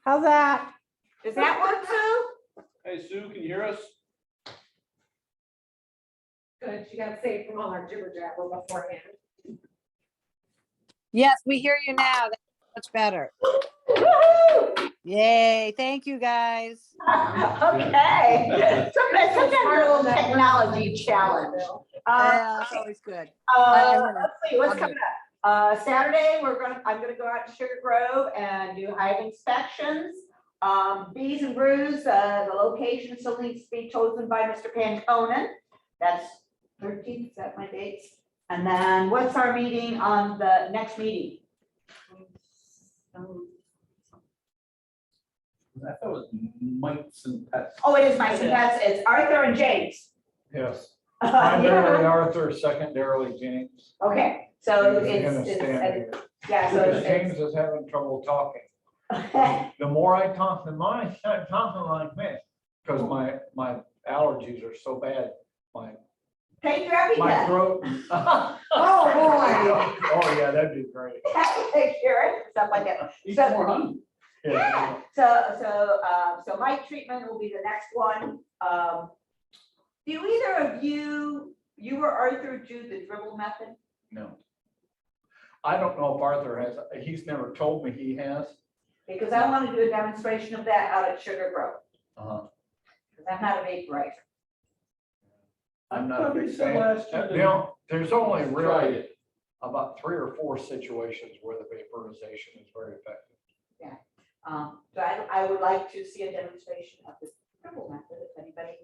How's that? Does that work, Sue? Hey, Sue, can you hear us? Good, she got saved from all our jibber jabber beforehand. Yes, we hear you now. That's much better. Woo-hoo! Yay. Thank you, guys. Okay. Sometimes a little technology challenge. Yeah, that's always good. Let's see, what's coming up? Saturday, I'm gonna go out to Sugar Grove and do hive inspections. Bees and Brews, the location still needs to be chosen by Mr. Pantonen. That's 13th, is that my dates? And then what's our meeting on the next meeting? I thought it was mites and pets. Oh, it is Mice and Pets. It's Arthur and James. Yes, Yeah. primarily Arthur, secondarily James. Okay, so He's gonna it's, stand here. yeah, so Because James is having trouble talking. it's. The more I talk to mine, I start talking like this, because my allergies are so bad. Take your My EpiPen. throat. Oh, Oh, yeah, that'd be great. Take care, stuff like that. Eat So- more honey. Yeah, so mic treatment will be the next one. Do either of you or Arthur do the dribble method? No. I don't know if Arthur has, he's never told me he has. Because I want to do a demonstration of that out at Sugar Grove, Uh-huh. because I'm not a vaporizer. I'm not a big said fan. last year You know, there's only Try really it. about 3 or 4 situations where the vaporization is very effective. So I would like to see a demonstration of the dribble method, if anybody.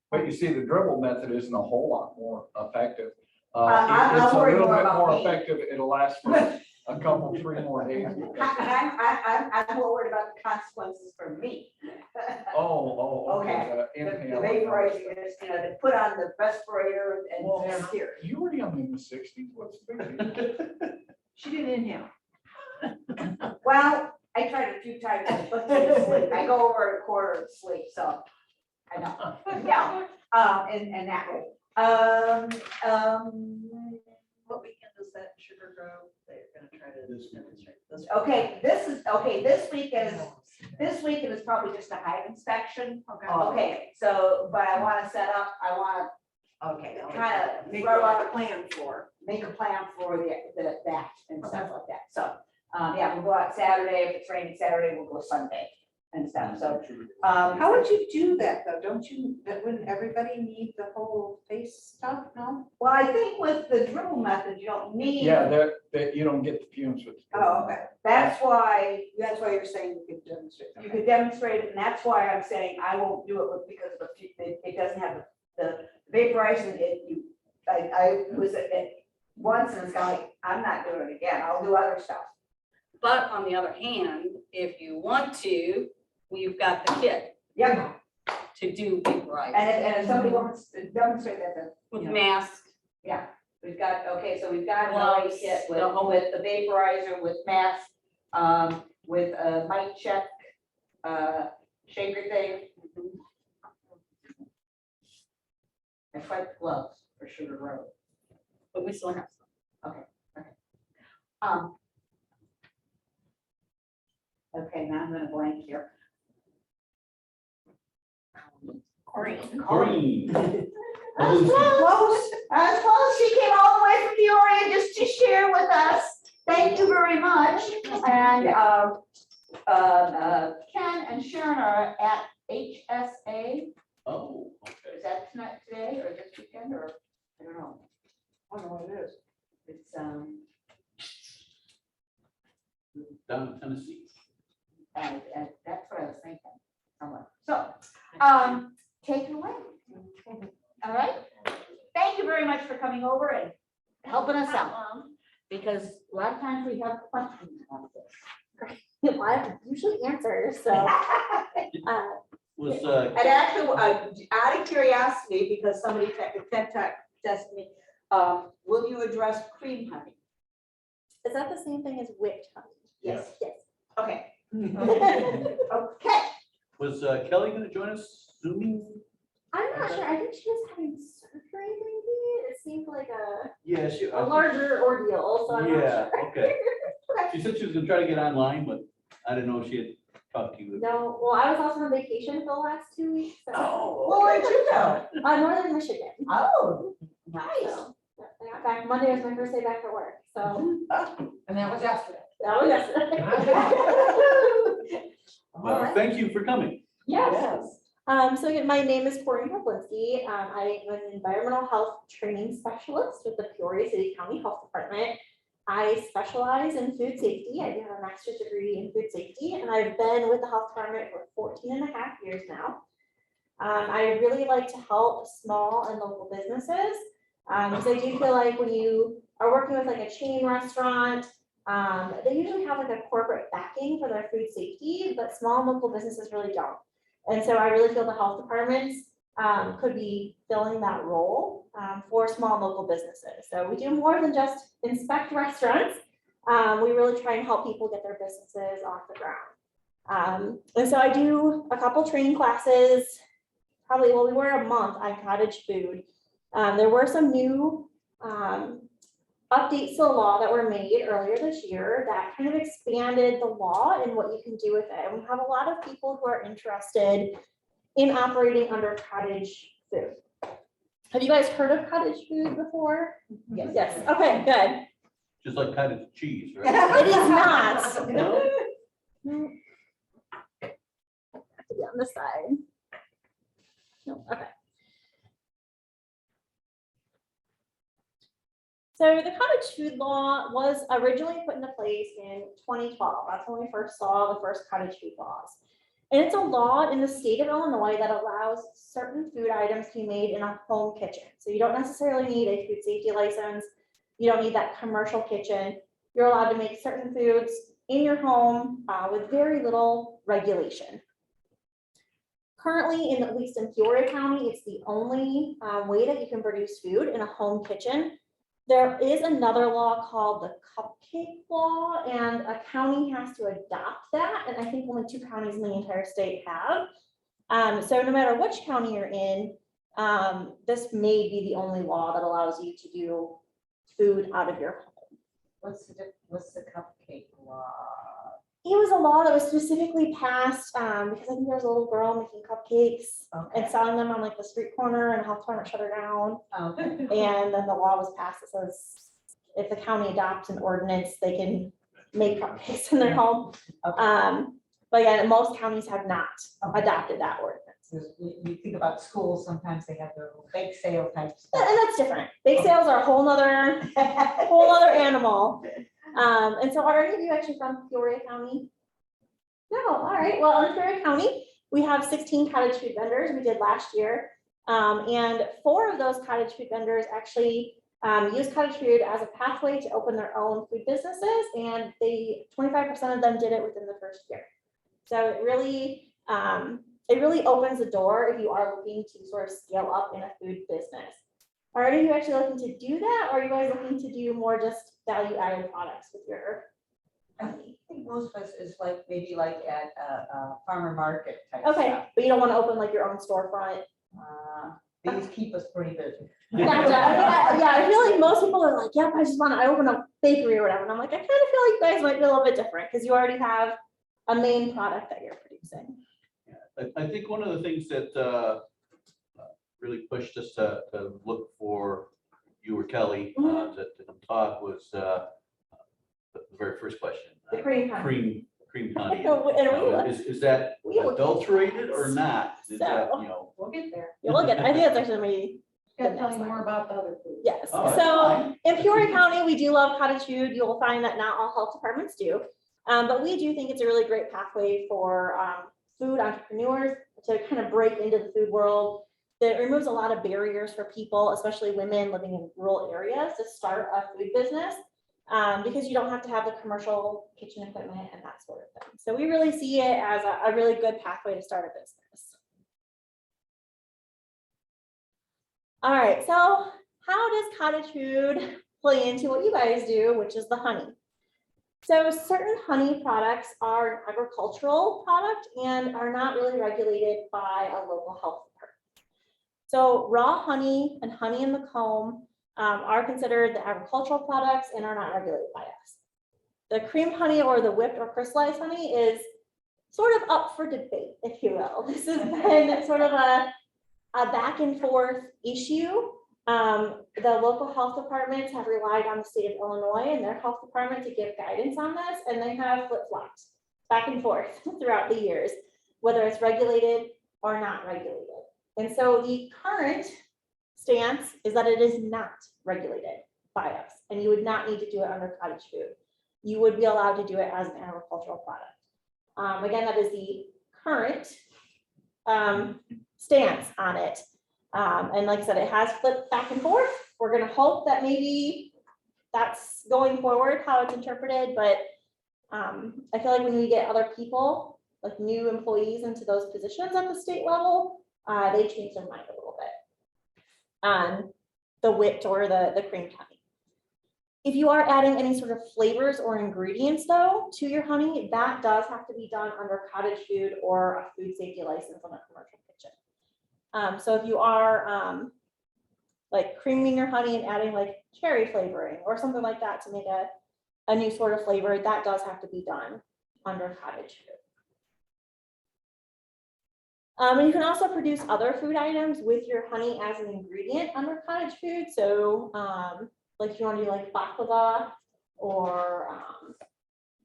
But you see, the dribble method isn't a whole lot more effective. I'm It's a worried little more bit about more me. effective. It'll last for a couple, 3 more days. I'm more worried about the consequences for me. Okay. The Inhale. vaporizing is, to put on the respirator and Well, here. You were young in the 60s. What's the big deal? She didn't inhale. Well, I tried a few times, but sleep. I go over a quarter of sleep, so I know. Yeah, and that way. What weekend is that in Sugar Grove? They're gonna try to demonstrate this. Okay, this weekend is probably just a hive inspection. Okay, so, but I want to set up, Okay. kind of Make throw a out, plan for. make a plan for that and stuff like that. So, yeah, we'll go out Saturday. If it's raining Saturday, we'll go Sunday and stuff. So, How would you do that though? Don't you, that wouldn't everybody need the whole face stuff? No? well, I think with the dribble method, you don't need. Yeah, that you don't get the fumes with. the Oh, okay. That's why That's why you're saying you could demonstrate. you could demonstrate it, and that's why I'm saying I won't do it because of it doesn't have the vaporization. I was at it once and it's kind of like, I'm not doing it again. I'll do other stuff. But on the other hand, if you want to, we've got the kit Yeah, to do vaporize and if somebody wants to demonstrate that, then, with you know, mask. yeah, we've got, okay, so we've got an Gloves, OA kit with the whole- the vaporizer, with mask, with a mic check, shaker thing. I tried the gloves for Sugar Grove. But we still have some. Okay, now I'm gonna blank here. Green. Green. That's close, that's close. She came all the way from Peoria just to share with us. Thank you very much. And Ken and Sharon are at HSA. Oh, okay. Is that tonight, today, or this weekend, or, I don't know. I don't know what it is. It's, Down in Tennessee. and that's what I was thinking, somewhere. So, take it away. All right? Thank you very much for coming over and helping us out. Because a lot of times we have questions about this. Well, I usually answer, so, Was, And actually, out of curiosity, because somebody tested me, will you address cream honey? is that the same thing as whipped honey? Yes. Yes. Okay. Okay. was Kelly gonna join us zooming? I'm not sure, I think she was having surgery maybe, it seemed like Yeah, she. a larger ordeal, so I'm not Yeah, sure. okay. She said she was gonna try to get online, but I didn't know if she had talked to you. No, well, I was also on vacation for the last 2 weeks, so, Well, where'd you go? northern Michigan. Oh, nice. So, yeah, I got back, Monday was my first day back at work, so And that was yesterday. that was yesterday. All right. Thank you for coming. Yes. So again, my name is Corinne Poplinsky. I am an environmental health training specialist with the Peoria City County Health Department. I specialize in food safety. I do have a master's degree in food safety, and I've been with the health department for 14 and a half years now. I really like to help small and local businesses, because I do feel like when you are working with like a chain restaurant, they usually have like a corporate backing for their food safety, but small and local businesses really don't. And so I really feel the health departments could be filling that role for small and local businesses. So we do more than just inspect restaurants. We really try and help people get their businesses off the ground. And so I do a couple training classes, probably, well, we were a month on Cottage Food. There were some new updates to the law that were made earlier this year that kind of expanded the law and what you can do with it. And we have a lot of people who are interested in operating under Cottage Food. Have you guys heard of Cottage Food before? Yes. Yes, okay, good. Just like cottage cheese, right? It is not. No? No. Have to be on the side. No, okay. So the cottage food law was originally put into place in 2012. That's when we first saw the first cottage food laws. And it's a law in the state of Illinois that allows certain food items to be made in a home kitchen. So you don't necessarily need a food safety license. You don't need that commercial kitchen. You're allowed to make certain foods in your home with very little regulation. Currently, at least in Peoria County, it's the only way that you can produce food in a home kitchen. There is another law called the cupcake law, and a county has to adopt that. And I think only 2 counties in the entire state have. So no matter which county you're in, this may be the only law that allows you to do food out of your home. What's the cupcake law? It was a law that was specifically passed because I think there was a little girl making cupcakes and selling them on like the street corner, and health department shut her down. Okay. And then the law was passed that says if the county adopts an ordinance, they can make cupcakes in their home. Okay. But yeah, most counties have not adopted that ordinance. You think about schools, sometimes they have their little bake sale type And stuff. that's different. Bake sales are a whole nother animal. And so are any of you actually from Peoria County? No, all right. Well, in Peoria County, we have 16 cottage food vendors. We did last year. And 4 of those cottage food vendors actually use cottage food as a pathway to open their own food businesses. And 25% of them did it within the first year. So it really opens the door if you are looking to sort of scale up in a food business. Are any of you actually looking to do that? Or are you guys looking to do more just value added products with your company? I think most of us is like, maybe like at a farmer market type Okay, stuff. but you don't want to open like your own storefront. These keep us pretty busy. Gotcha. Yeah, I feel like most people are like, yep, I open a bakery or whatever. And I'm like, I kind of feel like you guys might be a little bit different because you already have a main product that you're producing. I think one of the things that really pushed us to look for you or Kelly to come talk was the very first question. The cream pie. Cream honey. And Is that we look adulterated or not? Is that, So- We'll get there. You look at, I think that's actually maybe. Gotta tell you more about the other food. Yes, Oh, that's so fine. in Peoria County, we do love cottage food. You will find that not all health departments do. But we do think it's a really great pathway for food entrepreneurs to kind of break into the food world. That removes a lot of barriers for people, especially women living in rural areas, to start a food business because you don't have to have the commercial kitchen equipment and that sort of thing. So we really see it as a really good pathway to start a business. All right, so how does cottage food play into what you guys do, which is the honey? So certain honey products are an agricultural product and are not really regulated by a local health department. So raw honey and honey in the comb are considered the agricultural products and are not regulated by us. the cream honey or the whipped or crystallized honey is sort of up for debate, if you will. This has been sort of a back and forth issue. The local health departments have relied on the state of Illinois and their health department to give guidance on this, and they have flip-flopped back and forth throughout the years, whether it's regulated or not regulated. And so the current stance is that it is not regulated by us, and you would not need to do it under cottage food. You would be allowed to do it as an agricultural product. Again, that is the current stance on it. And like I said, it has flipped back and forth. We're gonna hope that maybe that's going forward, how it's interpreted, but I feel like when we get other people, like new employees into those positions at the state level, they change their mind a little bit on the whipped or the creamed honey. If you are adding any sort of flavors or ingredients though to your honey, that does have to be done under cottage food or a food safety license on a commercial kitchen. So if you are like creaming your honey and adding like cherry flavoring or something like that to make a new sort of flavor, that does have to be done under cottage food. And you can also produce other food items with your honey as an ingredient under cottage food. So like if you want to do like baklava or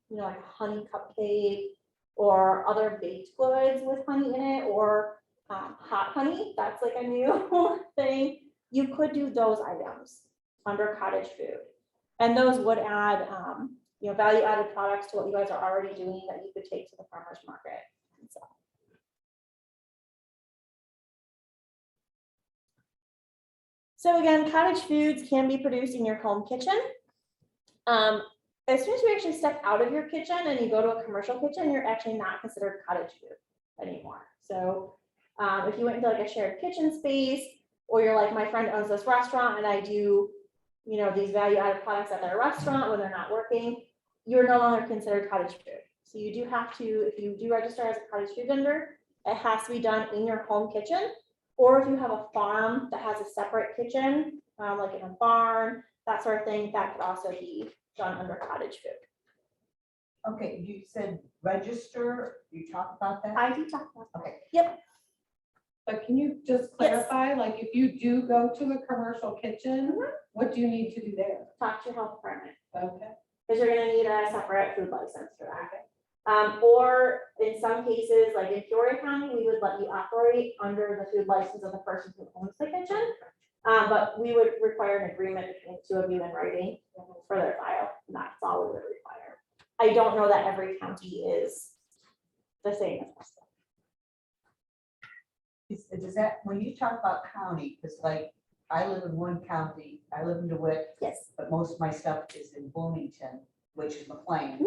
you know, like a honey cupcake or other baked goods with honey in it, or hot honey, that's like a new thing. You could do those items under cottage food. And those would add you know, value added products to what you guys are already doing that you could take to the farmer's market and sell. So again, cottage foods can be produced in your home kitchen. As soon as you actually step out of your kitchen and you go to a commercial kitchen, you're actually not considered cottage food anymore. So if you went into like a shared kitchen space, or you're like, my friend owns this restaurant and I do, you know, these value added products at their restaurant when they're not working, you're no longer considered cottage food. So you do have to, if you do register as a cottage food vendor, it has to be done in your home kitchen. Or if you have a farm that has a separate kitchen, like in a barn, that sort of thing, that could also be done under cottage food. Okay, you said register, you talked about that? I do talk about that. Okay. Yep. But can you just clarify, like if you do go to a commercial kitchen, what do you need to do there? Talk to your health department, Okay. because you're gonna need a separate food license for that. Or in some cases, like in Peoria County, we would let you operate under the food license of the person who owns the kitchen. But we would require an agreement between the two of you in writing for their file, and that's all we would require. I don't know that every county is the same as us. Does that, when you talk about county, because like, I live in one county, I live in DeWitt, Yes. but most of my stuff is in Bloomington, which is McLean.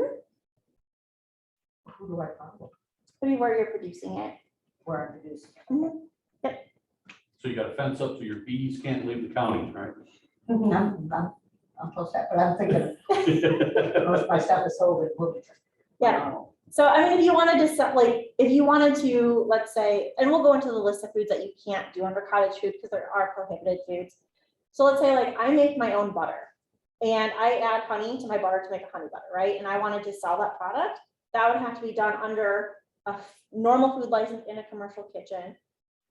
Who do I follow? Where you're producing it. Where I'm producing? So you got a fence up so your bees can't leave the county, right? I'm close to that, but I'm thinking most of my stuff is sold in Bloomington. Yeah. So I mean, if you wanted to set, like, if you wanted to, let's say, and we'll go into the list of foods that you can't do under cottage food because there are prohibited foods. So let's say like I make my own butter and I add honey to my butter to make a honey butter, right? And I wanted to sell that product, that would have to be done under a normal food license in a commercial kitchen.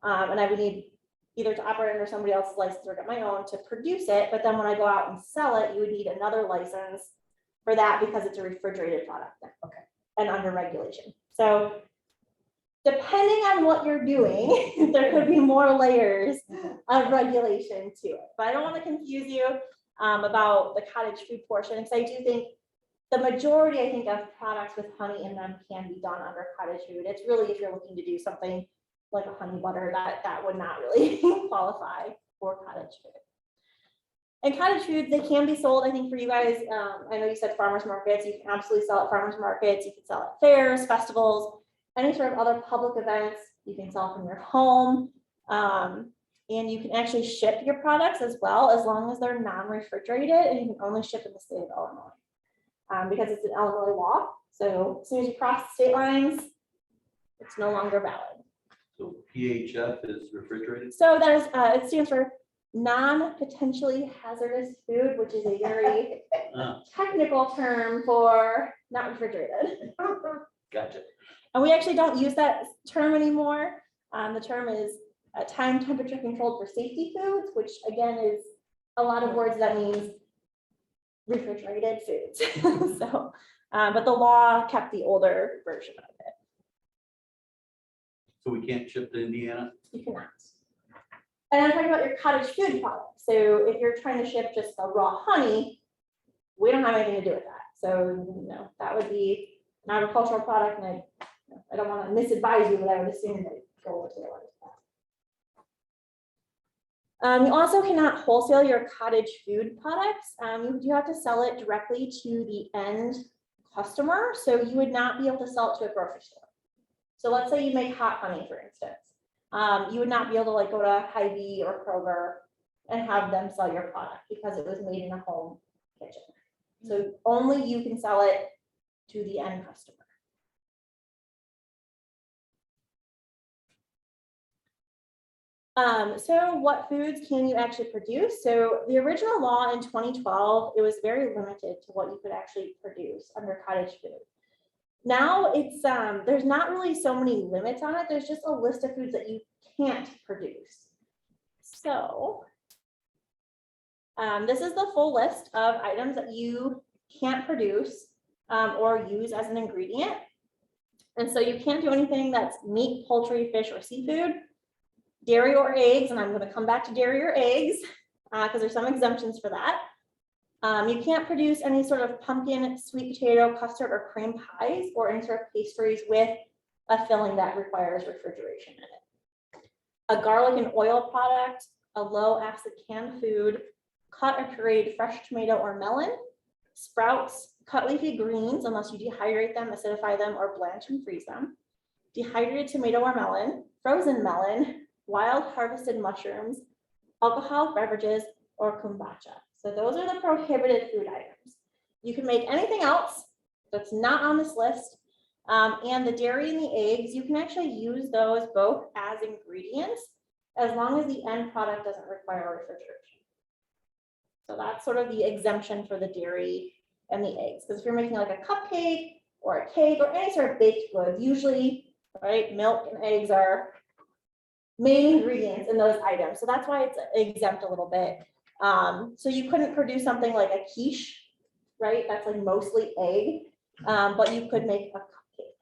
And I would need either to operate under somebody else's license or get my own to produce it. But then when I go out and sell it, you would need another license for that because it's a refrigerated product. Okay. And under regulation. So depending on what you're doing, there could be more layers of regulation to it. But I don't want to confuse you about the cottage food portion, because I do think the majority, I think, of products with honey in them can be done under cottage food. It's really if you're looking to do something like a honey butter, that would not really qualify for cottage food. And cottage foods, they can be sold, I think for you guys, I know you said farmers markets, you can absolutely sell at farmers markets, you can sell at fairs, festivals, any sort of other public events, you can sell from your home. And you can actually ship your products as well, as long as they're non-refrigerated, and you can only ship in the state of Illinois. Because it's an Illinois law, so as soon as you cross the state lines, it's no longer valid. So PHF is refrigerated? So that is, it stands for non-potentially hazardous food, which is a very Ah, technical term for not refrigerated. Gotcha. And we actually don't use that term anymore. The term is time temperature controlled for safety foods, which again is a lot of words that means refrigerated foods. So, but the law kept the older version of it. So we can't ship to Indiana? You cannot. And I'm talking about your cottage food products. So if you're trying to ship just the raw honey, we don't have anything to do with that. So, that would be an agricultural product, and I don't want to misadvise you, but I would assume that go with it. You also cannot wholesale your cottage food products. You do have to sell it directly to the end customer. So you would not be able to sell it to a grocery store. So let's say you make hot honey, for instance. You would not be able to like go to Hy-Vee or Kroger and have them sell your product because it was made in a home kitchen. So only you can sell it to the end customer. So what foods can you actually produce? So the original law in 2012, it was very limited to what you could actually produce under cottage food. Now it's, there's not really so many limits on it. There's just a list of foods that you can't produce. So this is the full list of items that you can't produce or use as an ingredient. And so you can't do anything that's meat, poultry, fish, or seafood, dairy or eggs, and I'm going to come back to dairy or eggs because there's some exemptions for that. You can't produce any sort of pumpkin, sweet potato, custard, or cream pies, or any sort of pastries with a filling that requires refrigeration in it. A garlic and oil product, a low acid canned food, cut or pureed fresh tomato or melon, sprouts, cut leafy greens, unless you dehydrate them, acidify them, or blanch and freeze them, dehydrated tomato or melon, frozen melon, wild harvested mushrooms, alcoholic beverages, or kombucha. So those are the prohibited food items. You can make anything else that's not on this list. And the dairy and the eggs, you can actually use those both as ingredients as long as the end product doesn't require refrigeration. So that's sort of the exemption for the dairy and the eggs. Because if you're making like a cupcake or a cake or any sort of baked goods, usually, right, milk and eggs are main ingredients in those items. So that's why it's exempt a little bit. So you couldn't produce something like a quiche, right? That's like mostly egg, but you could make a cupcake.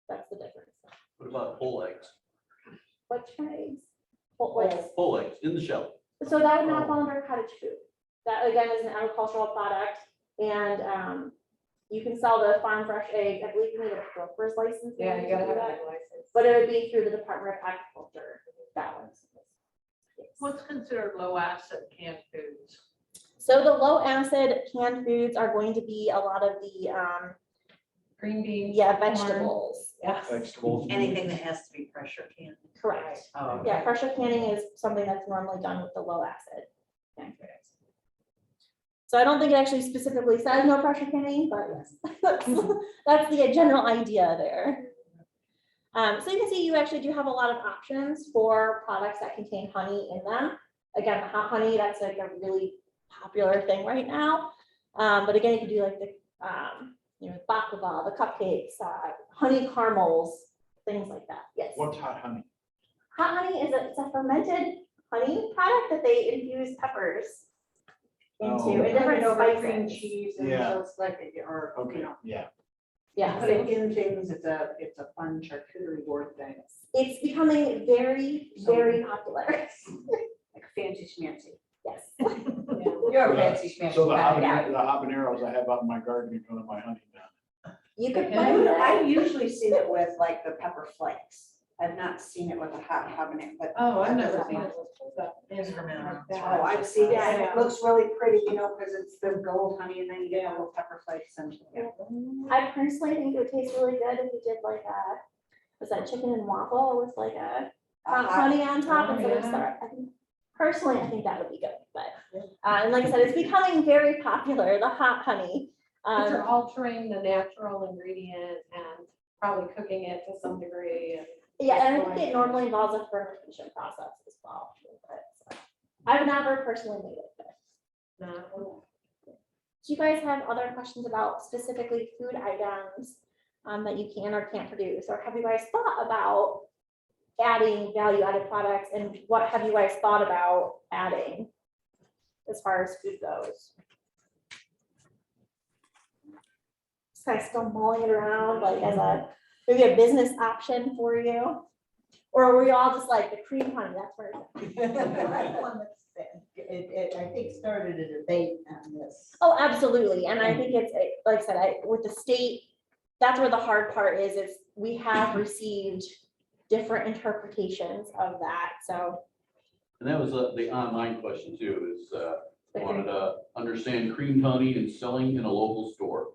That's the difference. What about whole eggs? What kind of eggs? Whole eggs. Whole eggs in the shell. So that would not fall under cottage food. That again is an agricultural product, and you can sell the farm fresh egg. I believe you need a broker's license. Yeah, you gotta have that, a license. but it would be through the Department of Agriculture. That one. Yes. What's considered low acid canned foods? So the low acid canned foods are going to be a lot of the Green beans? yeah, vegetables. Yes, Vegetables. Anything that has to be pressure canned. correct. Oh, Yeah, pressure canning is something that's normally done with the low acid canned foods. So I don't think it actually specifically says no pressure canning, but yes, that's the general idea there. So you can see you actually do have a lot of options for products that contain honey in them. Again, the hot honey, that's like a really popular thing right now. But again, you can do like the baklava, the cupcakes, honey caramels, things like that. Yes. What's hot honey? Hot honey is it's a fermented honey product that they infuse peppers into Oh. and different Cream spices. cheese and Yeah. so it's like, or, Okay, you know, yeah. Yeah, put so it in things, it's a fun charcuterie board thing. it's becoming very, very popular. Like fancy schmancy. Yes. You're a fancy schmancy. So the guy. habaneros I have out in my garden are doing my honey now. You could And find that. I've usually seen it with like the pepper flakes. I've not seen it with a hot habanero, but. Oh, I've never seen it. Oh, I've seen it, and it looks really pretty, because it's the gold honey and then you get a little pepper flakes and. I personally think it would taste really good if you did like was that chicken and waffle with like a hot honey on top instead of syrup. Personally, I think that would be good, but, and like I said, it's becoming very popular, the hot honey. But you're altering the natural ingredient and probably cooking it to some degree. And Yeah, and I think it normally involves a fermentation process as well. I've never personally made it. but- No. Do you guys have other questions about specifically food items that you can or can't produce? Or have you guys thought about adding value-added products, and what have you guys thought about adding as far as food goes? Just kind of still mulling it around like as a, maybe a business option for you? Or were you all just like the cream honey, that's where it's at? That's one that's, I think started a debate on this. Oh, absolutely, and I think it's, like I said, with the state, that's where the hard part is we have received different interpretations of that, so. And that was the online question too, is wanted to understand creamed honey and selling in a local store.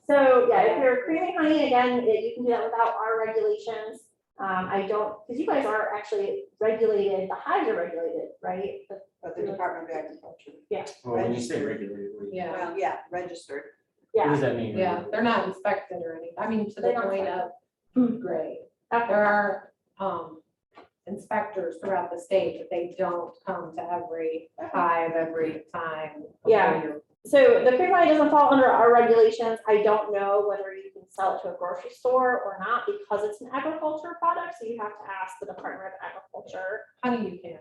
So, yeah, if you're creaming honey, again, you can do that without our regulations. I don't, because you guys are actually regulated, the hives are regulated, right? But the Department of Agriculture. Well, when you say regulated, Yeah, Well, yeah, registered. what Yeah, does that mean? yeah, they're not inspected or anything. I mean, to They the don't point inspect. of food grade. okay, There are, inspectors throughout the state, but they don't come to every hive every time. Yeah. before you're- so the cream honey doesn't fall under our regulations. I don't know whether you can sell it to a grocery store or not because it's an agriculture product, so you have to ask the Department of Agriculture. Honey, you can.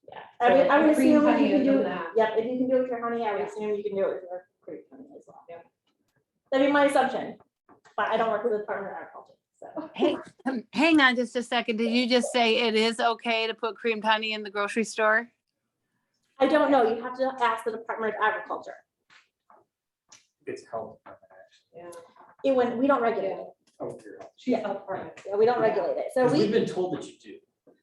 Yeah, I would So cream assume if honey you can is do, in that. yep, if you can do it with your honey, I would Yeah. assume you can do it with your cream honey as well. Yeah. That'd be my assumption, but I don't work with the Department of Agriculture, so. Hey, hang on just a second. Did you just say it is okay to put creamed honey in the grocery store? I don't know, you have to ask the Department of Agriculture. It's health. Yeah. It when, we don't regulate it, Oh, you're health. She's health department. yeah, we don't regulate it, so Because we've we, been told that you do.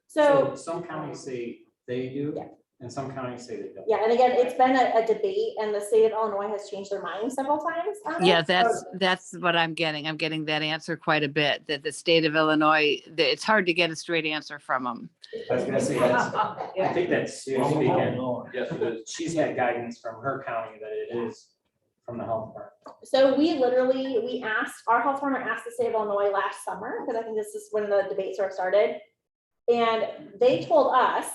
so, Some counties say they do, Yeah. and some counties say they don't. yeah, and again, it's been a debate, and the state of Illinois has changed their mind several times on it. Yeah, so- that's what I'm getting. I'm getting that answer quite a bit, that the state of Illinois, it's hard to get a straight answer from them. I was gonna say, I think that's Sue Oh, speaking. Lord. Yes, it is. She's had guidance from her county that it is from the health department. So we asked, our health department asked the state of Illinois last summer, because I think this is when the debate sort of started. And they told us,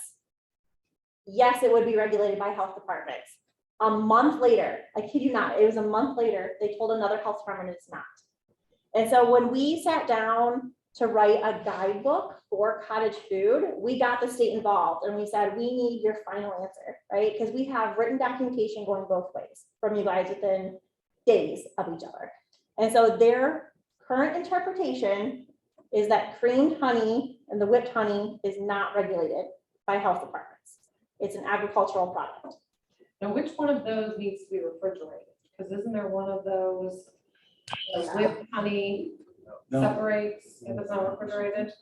yes, it would be regulated by health departments. A month later, I kid you not, it was a month later, they told another health department it's not. And so when we sat down to write a guidebook for cottage food, we got the state involved and we said, we need your final answer, right? Because we have written documentation going both ways from you guys within days of each other. And so their current interpretation is that creamed honey and the whipped honey is not regulated by health departments. It's an agricultural product. Now, which one of those needs to be refrigerated? Because isn't there one of those, the whipped honey No. separates if it's not refrigerated?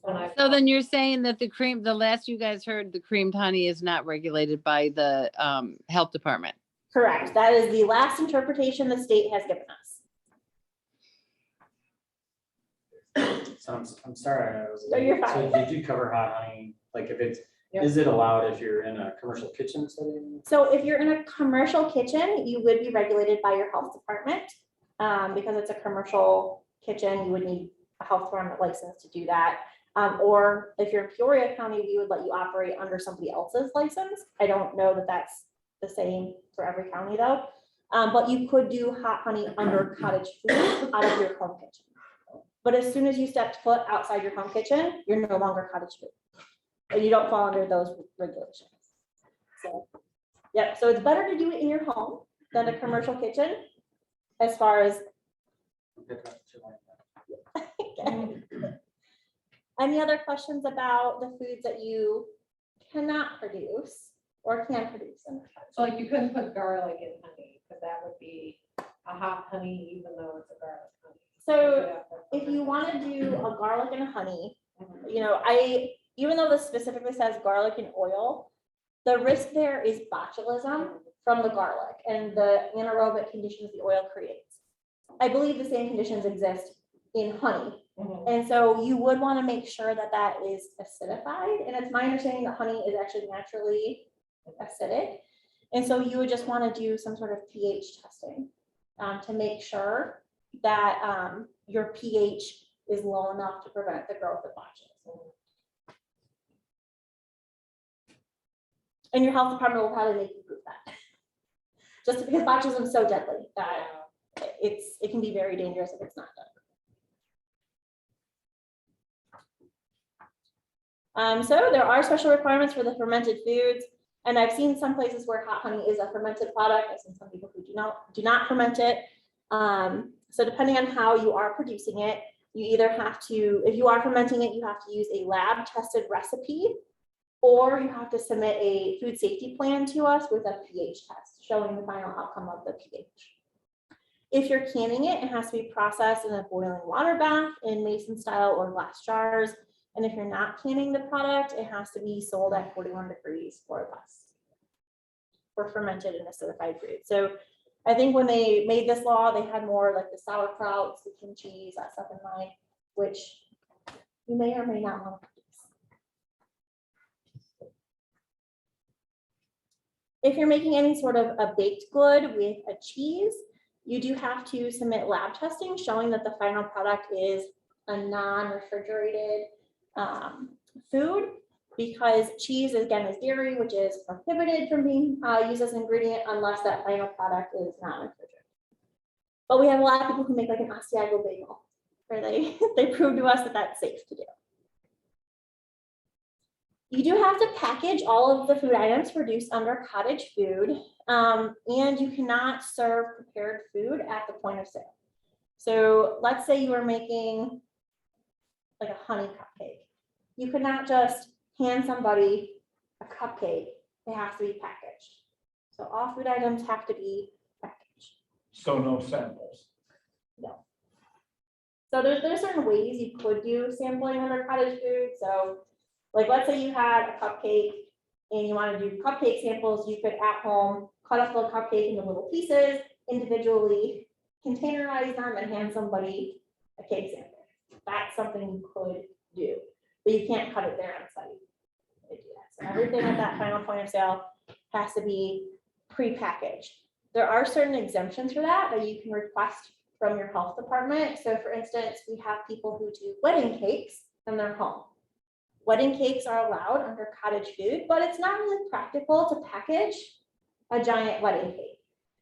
When I- So then you're saying that the last you guys heard, the creamed honey is not regulated by the health department? Correct. That is the last interpretation the state has given us. So I'm sorry. I was. No, you're So fine. did you cover hot honey? Like if it's, Yeah. is it allowed if you're in a commercial kitchen setting? So if you're in a commercial kitchen, you would be regulated by your health department. Because it's a commercial kitchen, you would need a health department license to do that. Or if you're in Peoria County, we would let you operate under somebody else's license. I don't know that that's the same for every county though. But you could do hot honey under cottage food out of your home kitchen. But as soon as you step foot outside your home kitchen, you're no longer cottage food. And you don't fall under those regulations. So, yeah, so it's better to do it in your home than a commercial kitchen as far as. Any other questions about the foods that you cannot produce or can produce? in the cottage? So like you couldn't put garlic in honey, because that would be a hot honey, even though it's a garlic honey. So if you want to do a garlic and a honey, you know, even though this specifically says garlic and oil, the risk there is botulism from the garlic and the anaerobic conditions the oil creates. I believe the same conditions exist in honey. Mhm. And so you would want to make sure that that is acidified. And it's my understanding that honey is actually naturally acidic. And so you would just want to do some sort of pH testing to make sure that your pH is low enough to prevent the growth of botches. And your health department will probably make you prove that. Just because botulism is so deadly that it can be very dangerous if it's not done. So there are special requirements for the fermented foods, and I've seen some places where hot honey is a fermented product. I've seen some people who do not ferment it. So depending on how you are producing it, you either have to, if you are fermenting it, you have to use a lab tested recipe, or you have to submit a food safety plan to us with a pH test showing the final outcome of the pH. If you're canning it, it has to be processed in a boiling water bath in mason style or glass jars. And if you're not canning the product, it has to be sold at 41 degrees or less for fermented and acidified fruit. So I think when they made this law, they had more like the sauerkrauts, the kimchi, that stuff in mind, which you may or may not want to use. If you're making any sort of a baked good with a cheese, you do have to submit lab testing showing that the final product is a non-refrigerated food, because cheese again is dairy, which is prohibited from being used as an ingredient unless that final product is not refrigerated. But we have a lot of people who make like an Asiago bagel, where they prove to us that that's safe to do. You do have to package all of the food items produced under Cottage Food, and you cannot serve prepared food at the point of sale. So let's say you are making like a honey cupcake. You could not just hand somebody a cupcake. It has to be packaged. So all food items have to be packaged. So no samples. No. So there's certain ways you could do sampling under Cottage Food. So like, let's say you had a cupcake and you want to do cupcake samples, you could at home cut up the cupcake into little pieces, individually containerize them and hand somebody a cake sample. That's something you could do, but you can't cut it there on site. So everything at that final point of sale has to be pre-packaged. There are certain exemptions for that you can request from your health department. So for instance, we have people who do wedding cakes in their home. Wedding cakes are allowed under Cottage Food, but it's not really practical to package a giant wedding cake.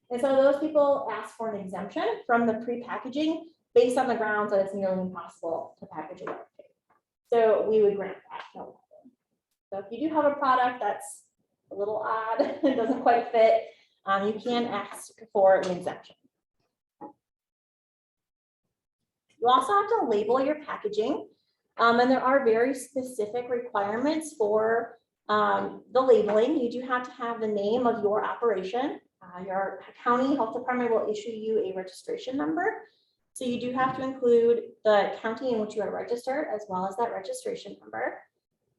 And so those people ask for an exemption from the pre-packaging based on the grounds that it's nearly impossible to package a wedding cake. So we would grant that, no problem. So if you do have a product that's a little odd, it doesn't quite fit, you can ask for an exemption. You also have to label your packaging. And there are very specific requirements for the labeling. You do have to have the name of your operation. Your county health department will issue you a registration number. So you do have to include the county in which you are registered, as well as that registration number,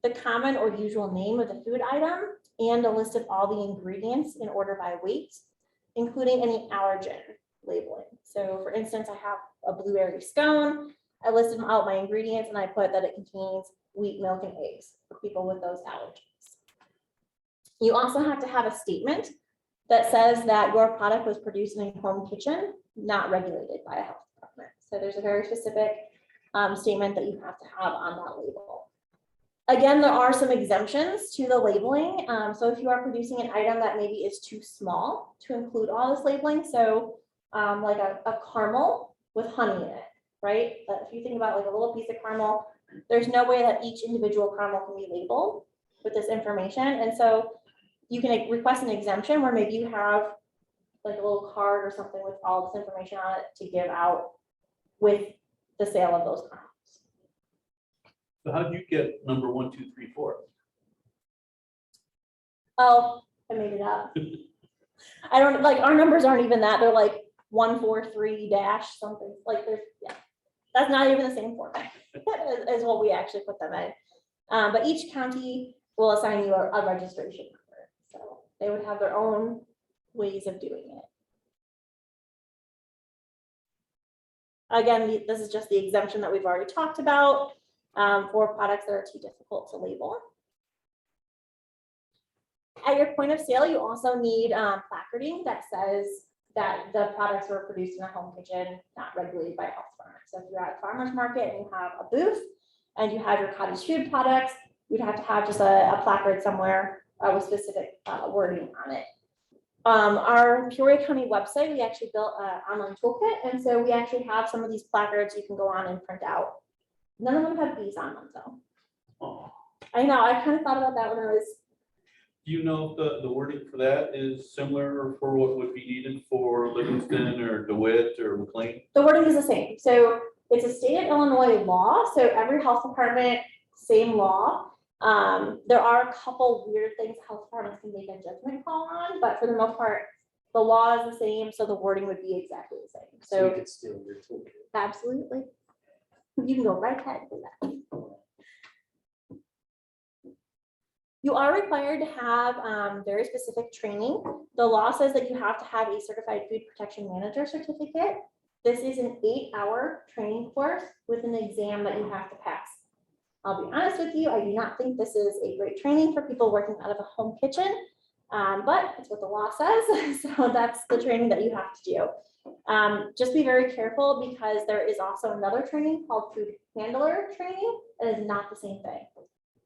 the common or usual name of the food item, and a list of all the ingredients in order by weight, including any allergen labeling. So for instance, I have a blueberry scone. I listed out my ingredients and I put that it contains wheat, milk, and eggs for people with those allergies. You also have to have a statement that says that your product was produced in a home kitchen, not regulated by a health department. So there's a very specific statement that you have to have on that label. Again, there are some exemptions to the labeling. So if you are producing an item that maybe is too small to include all this labeling, so like a caramel with honey in it, right? But if you think about like a little piece of caramel, there's no way that each individual caramel can be labeled with this information. And so you can request an exemption where maybe you have like a little card or something with all this information on it to give out with the sale of those caramels. So how did you get number 1, 2, 3, 4? Oh, I made it up. I don't, like, our numbers aren't even that. They're like 143 dash something, like there's, yeah. That's not even the same format as what we actually put them in. But each county will assign you a registration number. So they would have their own ways of doing it. Again, this is just the exemption that we've already talked about for products that are too difficult to label. At your point of sale, you also need placarding that says that the products were produced in a home kitchen, not regulated by a health department. So if you're at a farmer's market and you have a booth and you have your cottage food products, you'd have to have just a placard somewhere with specific wording on it. Our Peoria County website, we actually built an online toolkit. And so we actually have some of these placards you can go on and print out. None of them have bees on them though. Oh. I know, I kind of thought about that when I was, Do you know if the wording for that is similar for what would be needed for Livingston or DeWitt or McLean? the wording is the same. So it's a state of Illinois law. So every health department, same law. There are a couple weird things health departments can make a judgment call on, but for the most part, the law is the same. So the wording would be exactly the same. So you So could steal your toolkit. absolutely. You can go right ahead and do that. You are required to have very specific training. The law says that you have to have a certified food protection manager certificate. This is an 8-hour training course with an exam that you have to pass. I'll be honest with you, I do not think this is a great training for people working out of a home kitchen, but it's what the law says. So that's the training that you have to do. Just be very careful because there is also another training called food handler training. It is not the same thing.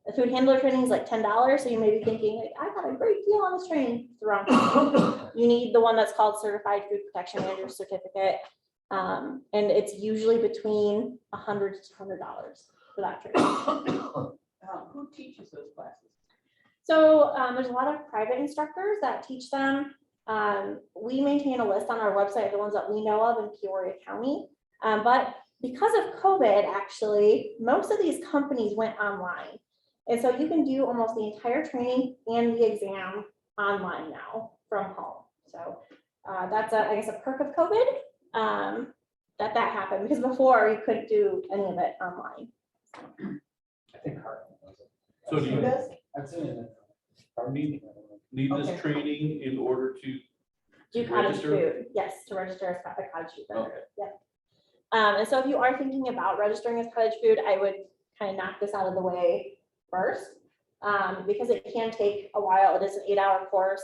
The food handler training is like $10. So you may be thinking, like, I got a great deal on this training. It's the wrong thing. You need the one that's called Certified Food Protection Manager Certificate. And it's usually between $100 to $200 for that training. Who teaches those classes? So there's a lot of private instructors that teach them. We maintain a list on our website of the ones that we know of in Peoria County. But because of COVID, actually, most of these companies went online. And so you can do almost the entire training and the exam online now from home. So that's, I guess, a perk of COVID that happened, because before you couldn't do any of it online. I think Hartman does it. So do Who you does? I've seen it. need Okay. this training in order to Do cottage register? food, yes, to register as a cottage food vendor, Okay. yep. And so if you are thinking about registering as cottage food, I would kind of knock this out of the way first, because it can take a while. It is an 8-hour course.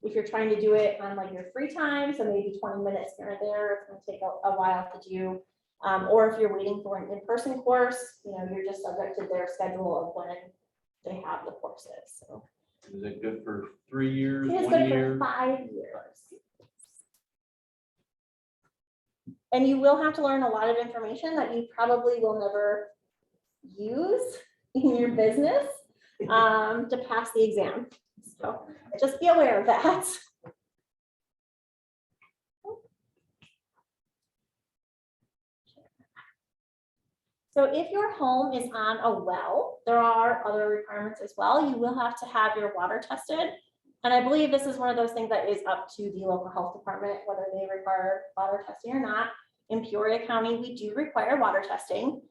If you're trying to do it on like your free time, so maybe 20 minutes here or there, it's gonna take a while to do. Or if you're waiting for an in-person course, you know, you're just subject to their schedule of when they have the courses, so. Is it good for 3 years, It is 1 good year? for 5 years. And you will have to learn a lot of information that you probably will never use in your business to pass the exam. So just be aware of that. So if your home is on a well, there are other requirements as well. You will have to have your water tested. And I believe this is one of those things that is up to the local health department, whether they require water testing or not. In Peoria County, we do require water testing.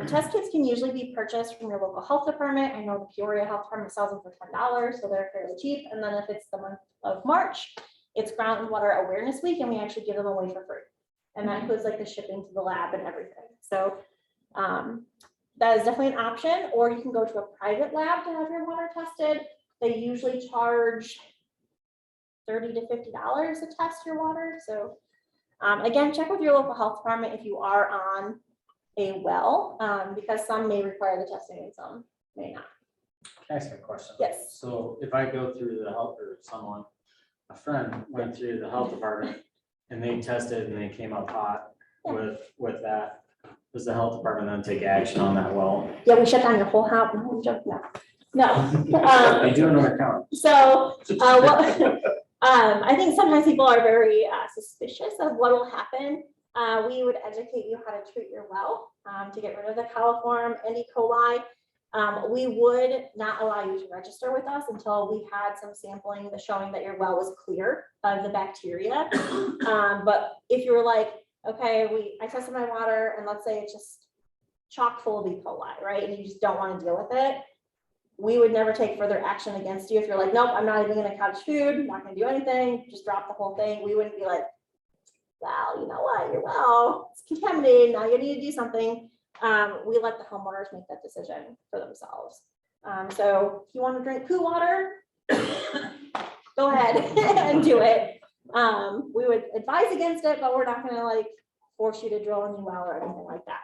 Test kits can usually be purchased from your local health department. I know the Peoria Health Department sells them for $10, so they're fairly cheap. And then if it's the month of March, it's Groundwater Awareness Week, and we actually give them away for free. And that includes like the shipping to the lab and everything. So that is definitely an option, or you can go to a private lab to have your water tested. They usually charge $30 to $50 to test your water. So again, check with your local health department if you are on a well, because some may require the testing and some may not. Can I ask a question? Yes. So if I go through the health, or someone, a friend went through the health department and they tested and they came up hot with that, does the health department then take action on that well? Yeah, we shut down your whole house. No, I'm joking. No. They do another count. So I think sometimes people are very suspicious of what will happen. We would educate you how to treat your well to get rid of the coliform and E. coli. We would not allow you to register with us until we had some sampling showing that your well was clear of the bacteria. But if you were like, okay, I tested my water and let's say it's just chock full of E. coli, right? And you just don't want to deal with it. We would never take further action against you. If you're like, nope, I'm not even gonna cottage food, I'm not gonna do anything, just drop the whole thing. We wouldn't be like, well, you know what, your well, it's contaminated, now you need to do something. We let the homeowners make that decision for themselves. So if you want to drink poo water, go ahead and do it. We would advise against it, but we're not gonna like force you to drill a new well or anything like that.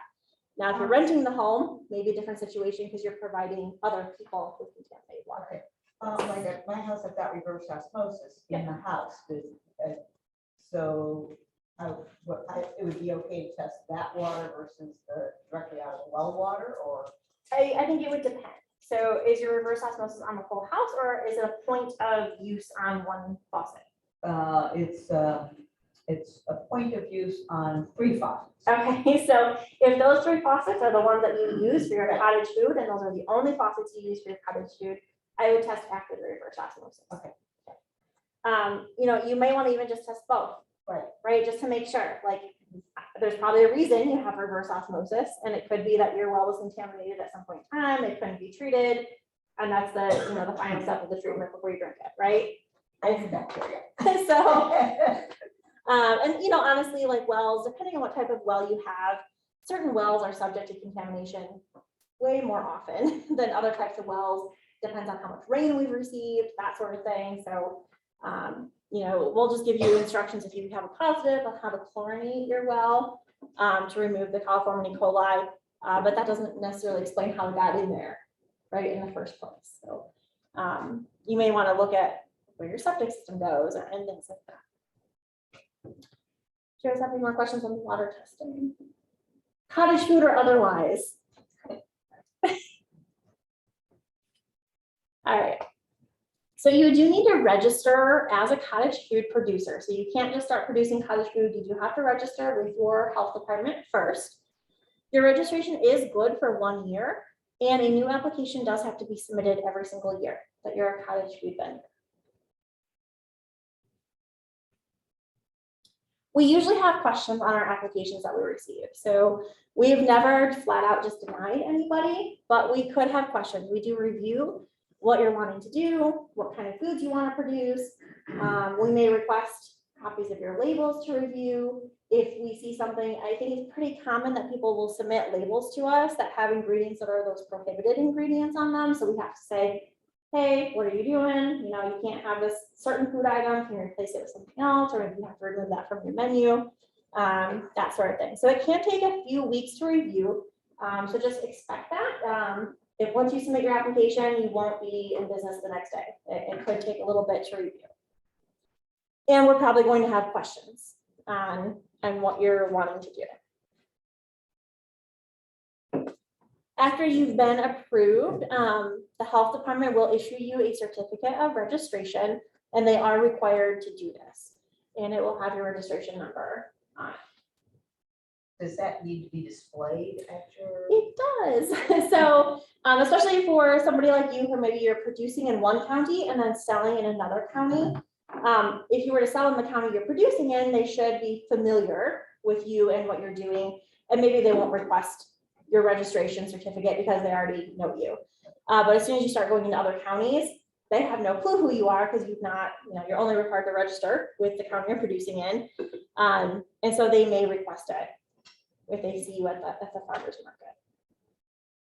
Now, if you're renting the home, maybe a different situation because you're providing other people with contaminated water. Like at my house, I've got reverse osmosis in the house. So it would be okay to test that water versus the directly out of the well water, or? I think it would depend. So is your reverse osmosis on the whole house, or is it a point of use on one faucet? It's a point of use on 3 faucets. Okay, so if those 3 faucets are the ones that you use for your cottage food, and those are the only faucets you use for your cottage food, I would test after the reverse osmosis. Okay. You know, you may want to even just test both. Right. Right, just to make sure, like, there's probably a reason you have reverse osmosis, and it could be that your well was contaminated at some point in time, it couldn't be treated, and that's the, you know, the final step of the treatment before you drink it, right? I have bacteria. So, and you know, honestly, like wells, depending on what type of well you have, certain wells are subject to contamination way more often than other types of wells. Depends on how much rain we've received, that sort of thing. So, you know, we'll just give you instructions if you have a positive on how to chlorinate your well to remove the coliform E. coli, but that doesn't necessarily explain how it got in there, right, in the first place. So you may want to look at where your septic system goes and things like that. Do you guys have any more questions on water testing? Cottage food or otherwise? All right. So you do need to register as a cottage food producer. So you can't just start producing cottage food. You do have to register with your health department first. Your registration is good for 1 year, and a new application does have to be submitted every single year that you're a cottage food vendor. We usually have questions on our applications that we receive. So we've never flat out just denied anybody, but we could have questions. We do review what you're wanting to do, what kind of foods you want to produce. We may request copies of your labels to review. If we see something, I think it's pretty common that people will submit labels to us that have ingredients that are those prohibited ingredients on them. So we have to say, hey, what are you doing? You know, you can't have this certain food item. Can you replace it with something else? Or you have to remove that from your menu, that sort of thing. So it can take a few weeks to review. So just expect that. If once you submit your application, you won't be in business the next day. It could take a little bit to review. And we're probably going to have questions on what you're wanting to do. After you've been approved, the health department will issue you a certificate of registration, and they are required to do this. And it will have your registration number on it. Does that need to be displayed at your? It does. So especially for somebody like you, who maybe you're producing in one county and then selling in another county. If you were to sell in the county you're producing in, they should be familiar with you and what you're doing. And maybe they won't request your registration certificate because they already know you. But as soon as you start going into other counties, they have no clue who you are because you've not, you know, you're only required to register with the county you're producing in. And so they may request it if they see you at the farmer's market.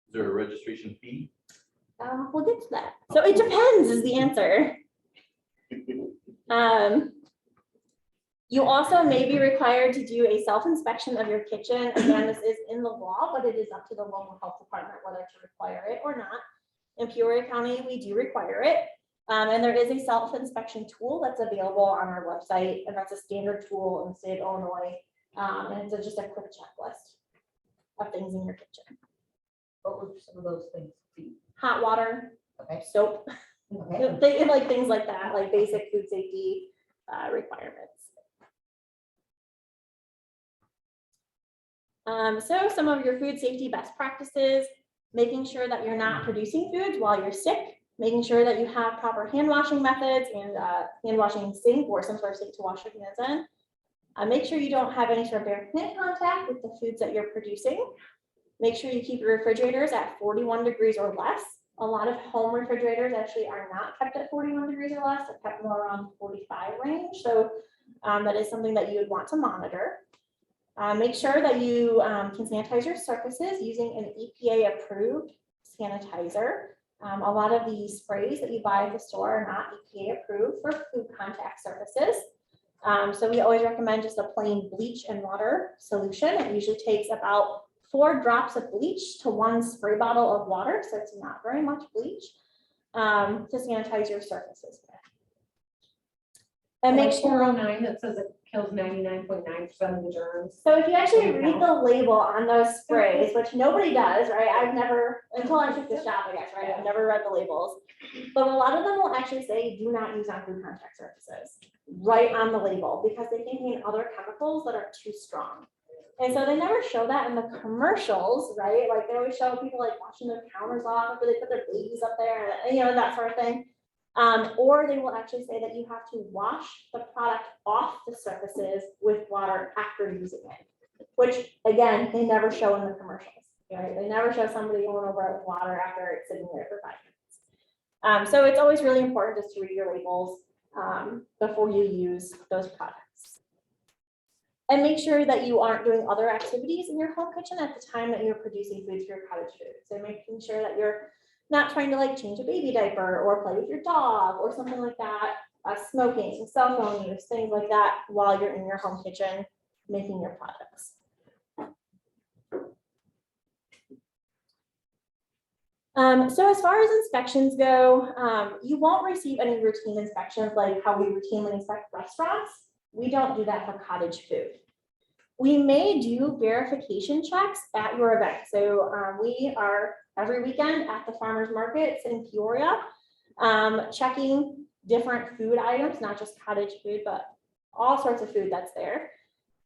Is there a registration fee? We'll get to that. So it depends is the answer. You also may be required to do a self-inspection of your kitchen. Again, this is in the law, but it is up to the local health department whether to require it or not. In Peoria County, we do require it. And there is a self-inspection tool that's available on our website, and that's a standard tool in the state of Illinois. And it's just a quick checklist of things in your kitchen. What would some of those things be? Hot water, Okay. soap, Okay. like things like that, like basic food safety requirements. So some of your food safety best practices, making sure that you're not producing foods while you're sick, making sure that you have proper hand washing methods and hand washing sink or some sort of sink to wash your hands in. Make sure you don't have any sort of direct hand contact with the foods that you're producing. Make sure you keep your refrigerators at 41 degrees or less. A lot of home refrigerators actually are not kept at 41 degrees or less. They're kept more around 45 range. So that is something that you would want to monitor. Make sure that you can sanitize your surfaces using an EPA approved sanitizer. A lot of the sprays that you buy at the store are not EPA approved for food contact surfaces. So we always recommend just a plain bleach and water solution. It usually takes about 4 drops of bleach to 1 spray bottle of water, so it's not very much bleach, to sanitize your surfaces with. And make sure. 409 that says it kills 99.9% of the germs. So if you actually read the label on those sprays, which nobody does, right? I've never, until I took this job, I guess, right? I've never read the labels. But a lot of them will actually say do not use on food contact surfaces, right on the label, because they contain other chemicals that are too strong. And so they never show that in the commercials, right? Like they always show people like washing their counters off after they put their babies up there, and, you know, that sort of thing. Or they will actually say that you have to wash the product off the surfaces with water after using it, which again, they never show in the commercials, right? They never show somebody going over it with water after it's sitting there for 5 minutes. So it's always really important just to read your labels before you use those products. And make sure that you aren't doing other activities in your home kitchen at the time that you're producing foods for your cottage food. So making sure that you're not trying to like change a baby diaper or play with your dog or something like that, smoking, cell phone use, things like that while you're in your home kitchen making your products. So as far as inspections go, you won't receive any routine inspections like how we routinely inspect restaurants. We don't do that for cottage food. We may do verification checks at your event. So we are every weekend at the farmers markets in Peoria, checking different food items, not just cottage food, but all sorts of food that's there.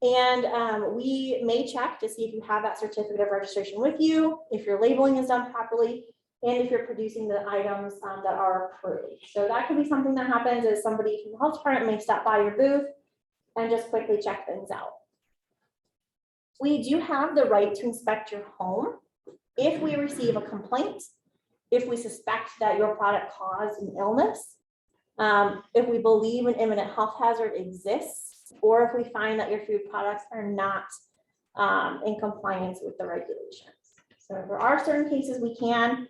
And we may check to see if you have that certificate of registration with you, if your labeling is done properly, and if you're producing the items that are approved. So that could be something that happens is somebody from the health department may stop by your booth and just quickly check things out. We do have the right to inspect your home if we receive a complaint, if we suspect that your product caused an illness, if we believe an imminent health hazard exists, or if we find that your food products are not in compliance with the regulations. So there are certain cases we can.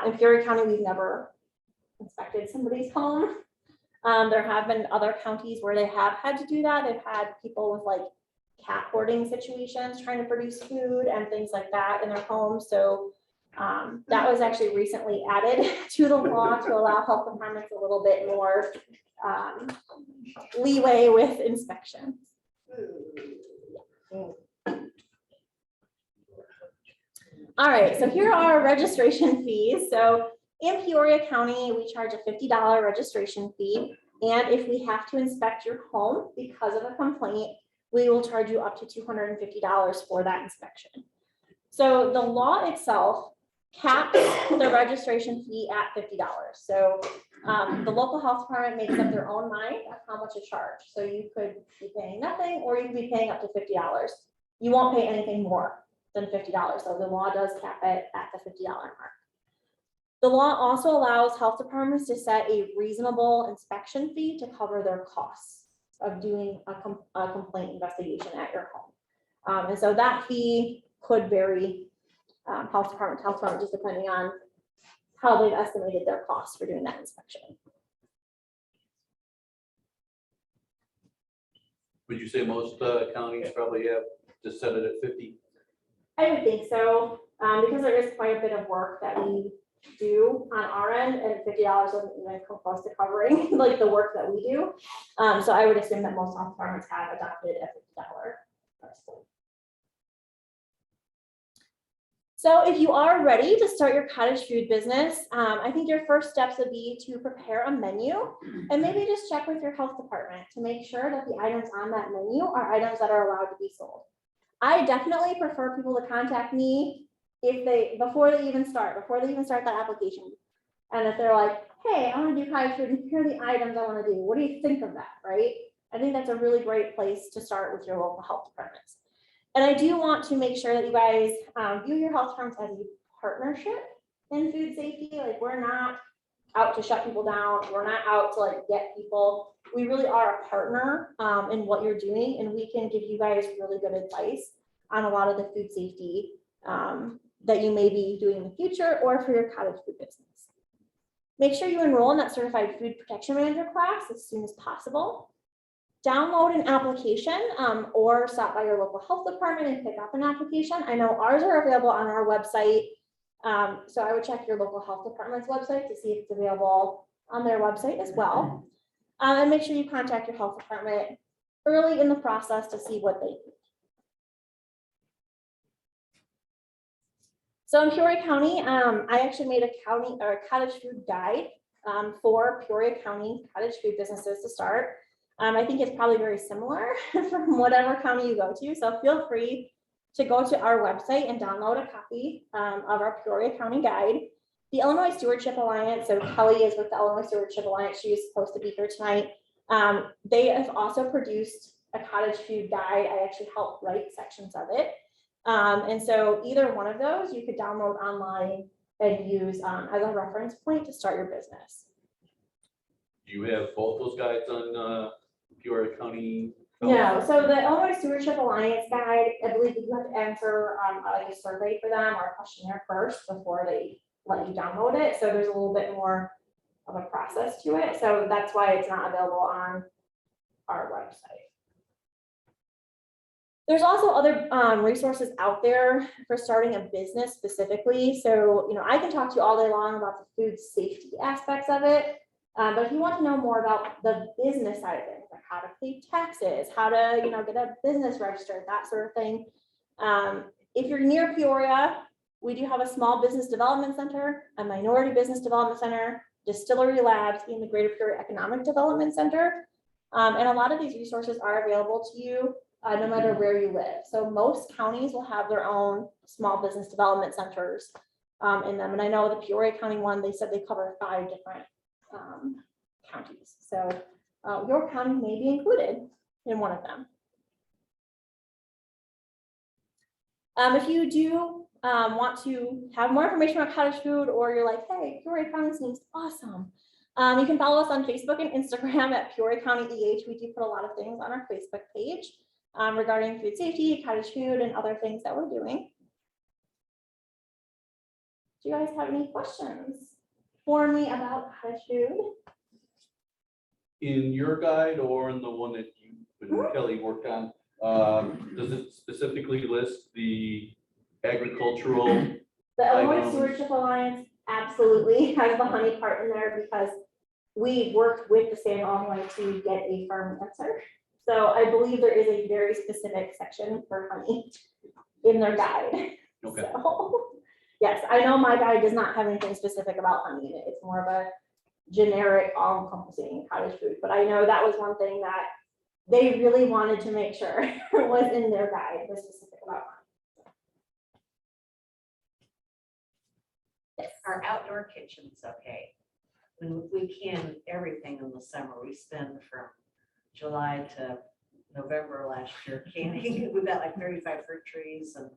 In Peoria County, we've never inspected somebody's home. There have been other counties where they have had to do that. They've had people with like cat hoarding situations trying to produce food and things like that in their homes. So that was actually recently added to the law to allow health departments a little bit more leeway with inspections. All right, so here are our registration fees. So in Peoria County, we charge a $50 registration fee. And if we have to inspect your home because of a complaint, we will charge you up to $250 for that inspection. So the law itself caps the registration fee at $50. So the local health department makes up their own mind of how much to charge. So you could be paying nothing, or you could be paying up to $50. You won't pay anything more than $50. So the law does cap it at the $50 mark. The law also allows health departments to set a reasonable inspection fee to cover their costs of doing a complaint investigation at your home. And so that fee could vary health department, just depending on how they've estimated their costs for doing that inspection. Would you say most counties probably have to set it at 50? I would think so, because there is quite a bit of work that we do on our end, and $50 doesn't even come close to covering like the work that we do. So I would assume that most health departments have adopted a $50 price point. So if you are ready to start your cottage food business, I think your first steps would be to prepare a menu and maybe just check with your health department to make sure that the items on that menu are items that are allowed to be sold. I definitely prefer people to contact me before they even start that application. And if they're like, hey, I want to do cottage food and here are the items I want to do. What do you think of that, right? I think that's a really great place to start with your local health departments. And I do want to make sure that you guys view your health departments as a partnership in food safety. Like, we're not out to shut people down. We're not out to like get people. We really are a partner in what you're doing, and we can give you guys really good advice on a lot of the food safety that you may be doing in the future or for your cottage food business. Make sure you enroll in that certified food protection manager class as soon as possible. download an application, or stop by your local health department and pick up an application. I know ours are available on our website. So I would check your local health department's website to see if it's available on their website as well. And make sure you contact your health department early in the process to see what they need. So in Peoria County, I actually made a cottage food guide for Peoria County cottage food businesses to start. I think it's probably very similar from whatever county you go to. So feel free to go to our website and download a copy of our Peoria County guide. The Illinois Stewardship Alliance, so Kelly is with the Illinois Stewardship Alliance. She was supposed to be here tonight. They have also produced a cottage food guide. I actually helped write sections of it. And so either one of those you could download online and use as a reference point to start your business. Do you have both those guides on Peoria County? No, so the Illinois Stewardship Alliance guide, I believe that you have to answer like a survey for them or a questionnaire first before they let you download it. So there's a little bit more of a process to it. So that's why it's not available on our website. There's also other resources out there for starting a business specifically. So, I can talk to you all day long about the food safety aspects of it. But if you want to know more about the business side of things, like how to pay taxes, how to, get a business registered, that sort of thing. If you're near Peoria, we do have a small business development center, a minority business development center, distillery labs, and the Greater Peoria Economic Development Center. And a lot of these resources are available to you no matter where you live. So most counties will have their own small business development centers in them. And I know the Peoria County one, they said they cover 5 different counties. So your county may be included in one of them. If you do want to have more information about cottage food, or you're like, hey, Peoria County seems awesome, you can follow us on Facebook and Instagram at Peoria County EH. We do put a lot of things on our Facebook page regarding food safety, cottage food, and other things that we're doing. Do you guys have any questions for me about cottage food? In your guide or in the one that you and Kelly worked on, does it specifically list the agricultural? The Illinois Stewardship Alliance absolutely has the honey part in there because we worked with the state of Illinois to get a firm answer. So I believe there is a very specific section for honey in their guide. Okay. So, yes, I know my guide does not have anything specific about honey in it. It's more of a generic, all-encompassing cottage food. But I know that was one thing that they really wanted to make sure was in their guide, was specific about honey. Yes. Our outdoor kitchen's okay. When we can everything in the summer, we spend from July to November last year canning. We've got like 35 fruit trees and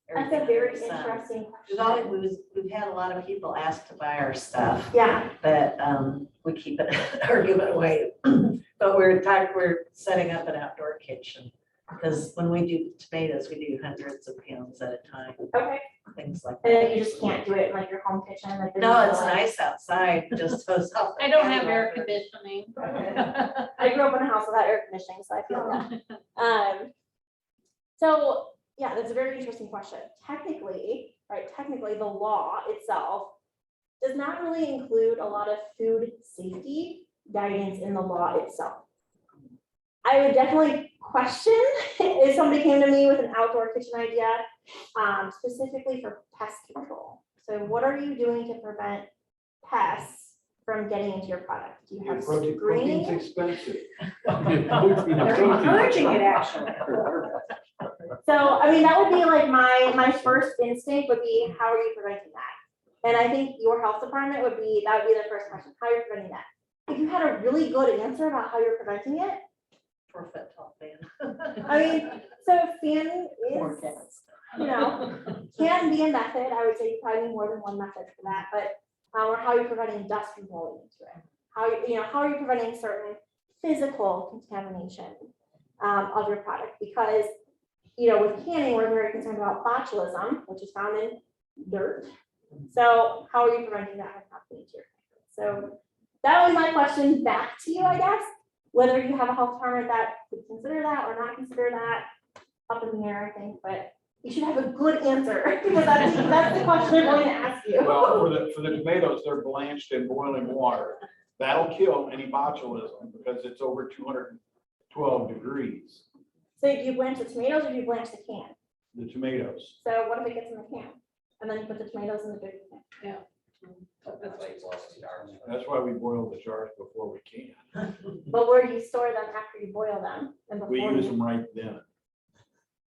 everything. That's a very under the sun. interesting We've question. always, we've had a lot of people ask to buy our stuff, Yeah, but we keep it or give it away. But we're setting up an outdoor kitchen because when we do tomatoes, we do hundreds of pounds at a time, okay. things like And that. then you just can't do it in like your home kitchen. Like there's No, it's like- nice outside, just goes off. I don't have air conditioning. I grew up in a house without air conditioning, so I feel that. So yeah, that's a very interesting question. Technically, the law itself does not really include a lot of food safety guidance in the law itself. I would definitely question if somebody came to me with an outdoor kitchen idea, specifically for pest control. So what are you doing to prevent pests from getting into your product? Do you have screening? expensive. They're encouraging it, actually. So, I mean, that would be like my first instinct would be, how are you preventing that? And I think your health department would be the first question, how are you preventing that? If you had a really good answer about how you're preventing it, 4 foot tall fan. I mean, so fanning is, can be a method. I would say you probably need more than one method for that, but, or how you're preventing dust from blowing into it. How are you preventing certain physical contamination of your product? Because, with canning, we're very concerned about botulism, which is found in dirt. So how are you preventing that from happening to your product? So that was my question back to you, I guess. Whether you have a health department that would consider that or not consider that, up in the air, I think, but you should have a good answer, because that's the question I'm going to ask you. Well, for the tomatoes, they're blanched in boiling water. That'll kill any botulism because it's over 212 degrees, So do you blanch the tomatoes or do you blanch the can? the tomatoes. So what if it gets in the can? And then you put the tomatoes in the big can? That's why we boil the jars before we can. But where do you store them after you boil them? And We before use you- them right then.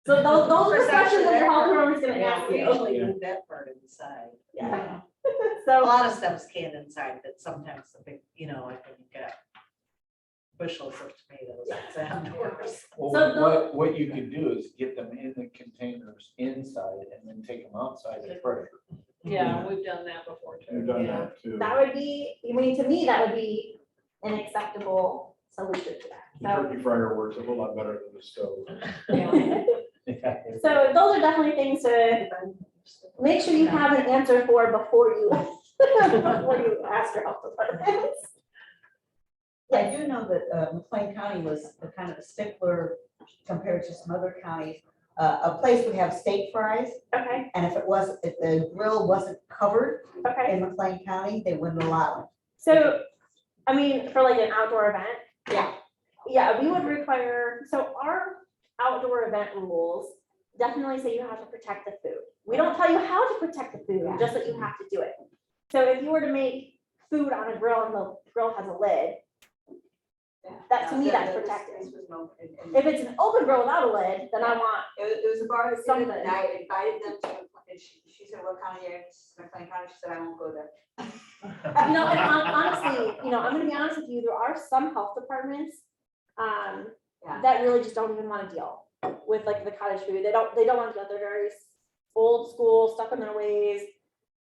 So those are the questions that Perception your health there. department's gonna Yeah, ask we you. usually Yeah. leave that part inside. Yeah. A So, lot of stuff's canned inside, but sometimes the big, like when you've got bushels of tomatoes, it's outdoors. Well, So what you could do is get them in the containers inside and then take them outside at pressure. Yeah, we've done that before We've too. done Yeah. that too. that would be, I mean, to me, that would be an acceptable solution to The that. turkey fryer works a whole lot better than the stove. So, so those are definitely things to make sure you have an answer for before you, before you ask your health department. I do know that McLean County was a kind of a stickler compared to some other counties. A place would have steak fries, Okay, and if the grill wasn't covered okay. in McLean County, they wouldn't allow it. So, I mean, for like an outdoor event? Yeah. Yeah, we would require, so our outdoor event rules definitely say you have to protect the food. We don't tell you how to protect the food, just that you have to do it. So if you were to make food on a grill and the grill has a lid, that to me, that's protected. If it's an open grill without a lid, then I want, It was a bar that Something. and I invited them to, and she said, what county are you in? McLean County, she said, I won't go there. you know, and honestly, I'm gonna be honest with you, there are some health departments Yeah. that really just don't even want to deal with like the cottage food. They don't want to deal. They're very old school, stuck in their ways.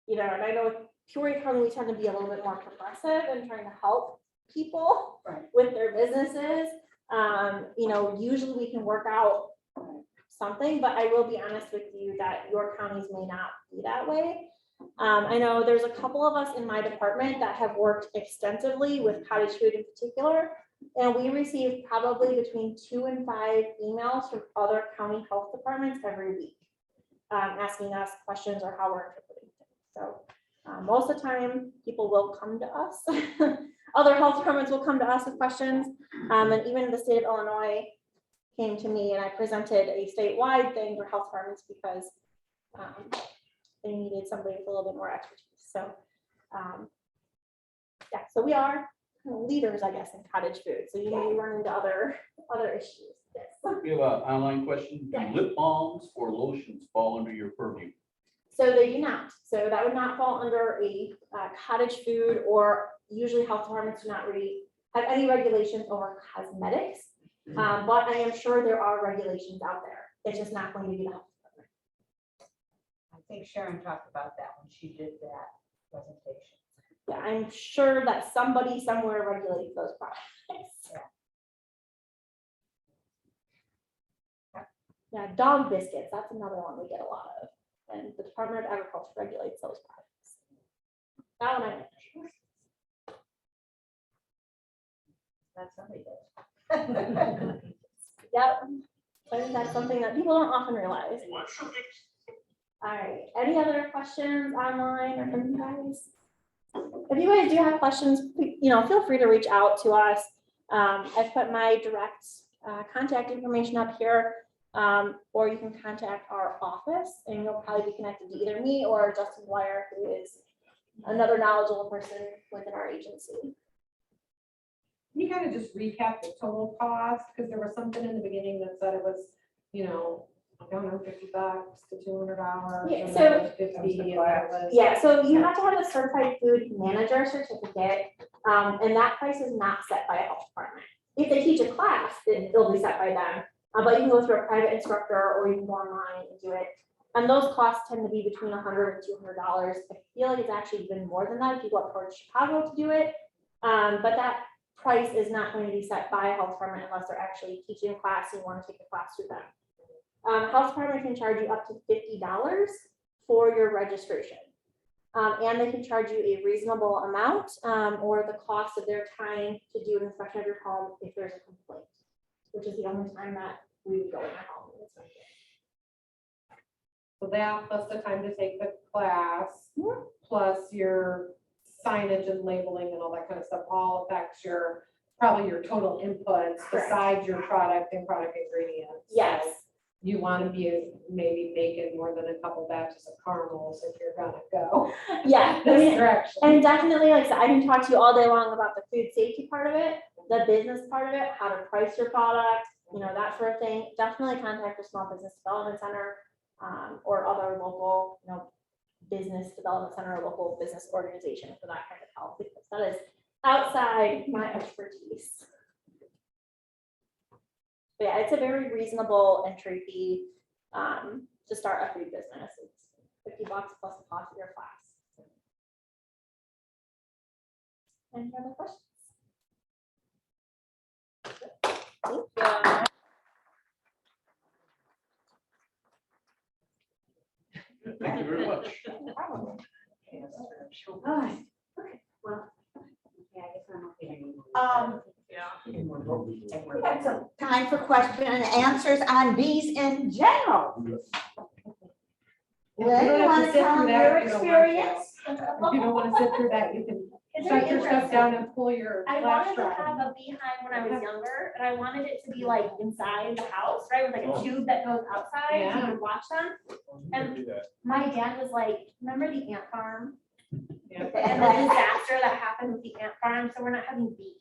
And I know with Peoria County, we tend to be a little bit more progressive and trying to help people Right. with their businesses. Usually we can work out something, but I will be honest with you that your counties may not be that way. I know there's a couple of us in my department that have worked extensively with cottage food in particular, and we receive probably between 2 and 5 emails from other county health departments every week, asking us questions or how we're interpreting things. So most of the time, people will come to us. Other health departments will come to us with questions, and even the state of Illinois came to me, and I presented a statewide thing for health departments because they needed somebody with a little bit more expertise. So, so we are leaders, I guess, in cottage food. So you may run into other issues. Yes. We have an online question. Do Yeah. lip balms or lotions fall under your purview? So they do not. So that would not fall under a cottage food, or usually health departments do not really have any regulations over cosmetics. But I am sure there are regulations out there. It's just not going to be the health department. I think Sharon talked about that when she did that presentation. Yeah, I'm sure that somebody somewhere regulates those products. Yeah, dog biscuits, that's another one we get a lot of. And the Department of Agriculture regulates those products. That one I know. That's somebody does. Yep. I think that's something that people don't often realize. All right, any other questions online or from you guys? If you guys do have questions, feel free to reach out to us. I've put my direct contact information up here, or you can contact our office, and you'll probably be connected to either me or Justin Dwyer, who is another knowledgeable person within our agency. Can you kind of just recap the total cost? Because there was something in the beginning that said it was, I don't know, $50 to $200. Yeah, and so- then it was 50 and that was- Yeah, so you have to have a certified food manager certificate, and that price is not set by a health department. If they teach a class, then it'll be set by them, but you can go through a private instructor, or you can go online and do it. And those costs tend to be between $100 and $200. I feel like it's actually even more than that if you go up towards Chicago to do it. But that price is not going to be set by a health department unless they're actually teaching a class and you want to take a class through them. Health department can charge you up to $50 for your registration. And they can charge you a reasonable amount, or the cost of their time to do an inspection of your home if there's a complaint, which is the only time that we would go in your home. and inspect it. So that plus the time to take the class, plus your signage and labeling and all that kind of stuff, all affects your, probably your total inputs Correct. besides your product and product ingredients. So Yes. you want to be maybe making more than a couple batches of caramels if you're gonna go Yeah. this direction. And definitely, like I said, I can talk to you all day long about the food safety part of it, the business part of it, how to price your product, that sort of thing. Definitely contact your small business development center, or other local, business development center or local business organization for that kind of help, because that is outside my expertise. But yeah, it's a very reasonable entry fee to start a food business. It's $50 plus the cost of your class. Any other questions? Thank you. Thank you very much. No problem. Alright, okay, well, yeah, I guess I'm okay. We got some time for question and answers on bees in general. You Lynn, don't you have to want to sit tell through them that your if you don't want to. experience? If you don't want to sit through that, you can It's very shut your stuff interesting. down and pull your I flash wanted to drive. have a beehive when I was younger, and I wanted it to be like inside the house, right, with like a tube that goes outside, so you Yeah. could watch them. And Do that. my dad was like, remember the ant farm? Yeah. And the disaster that happened with the ant farm, so we're not having bees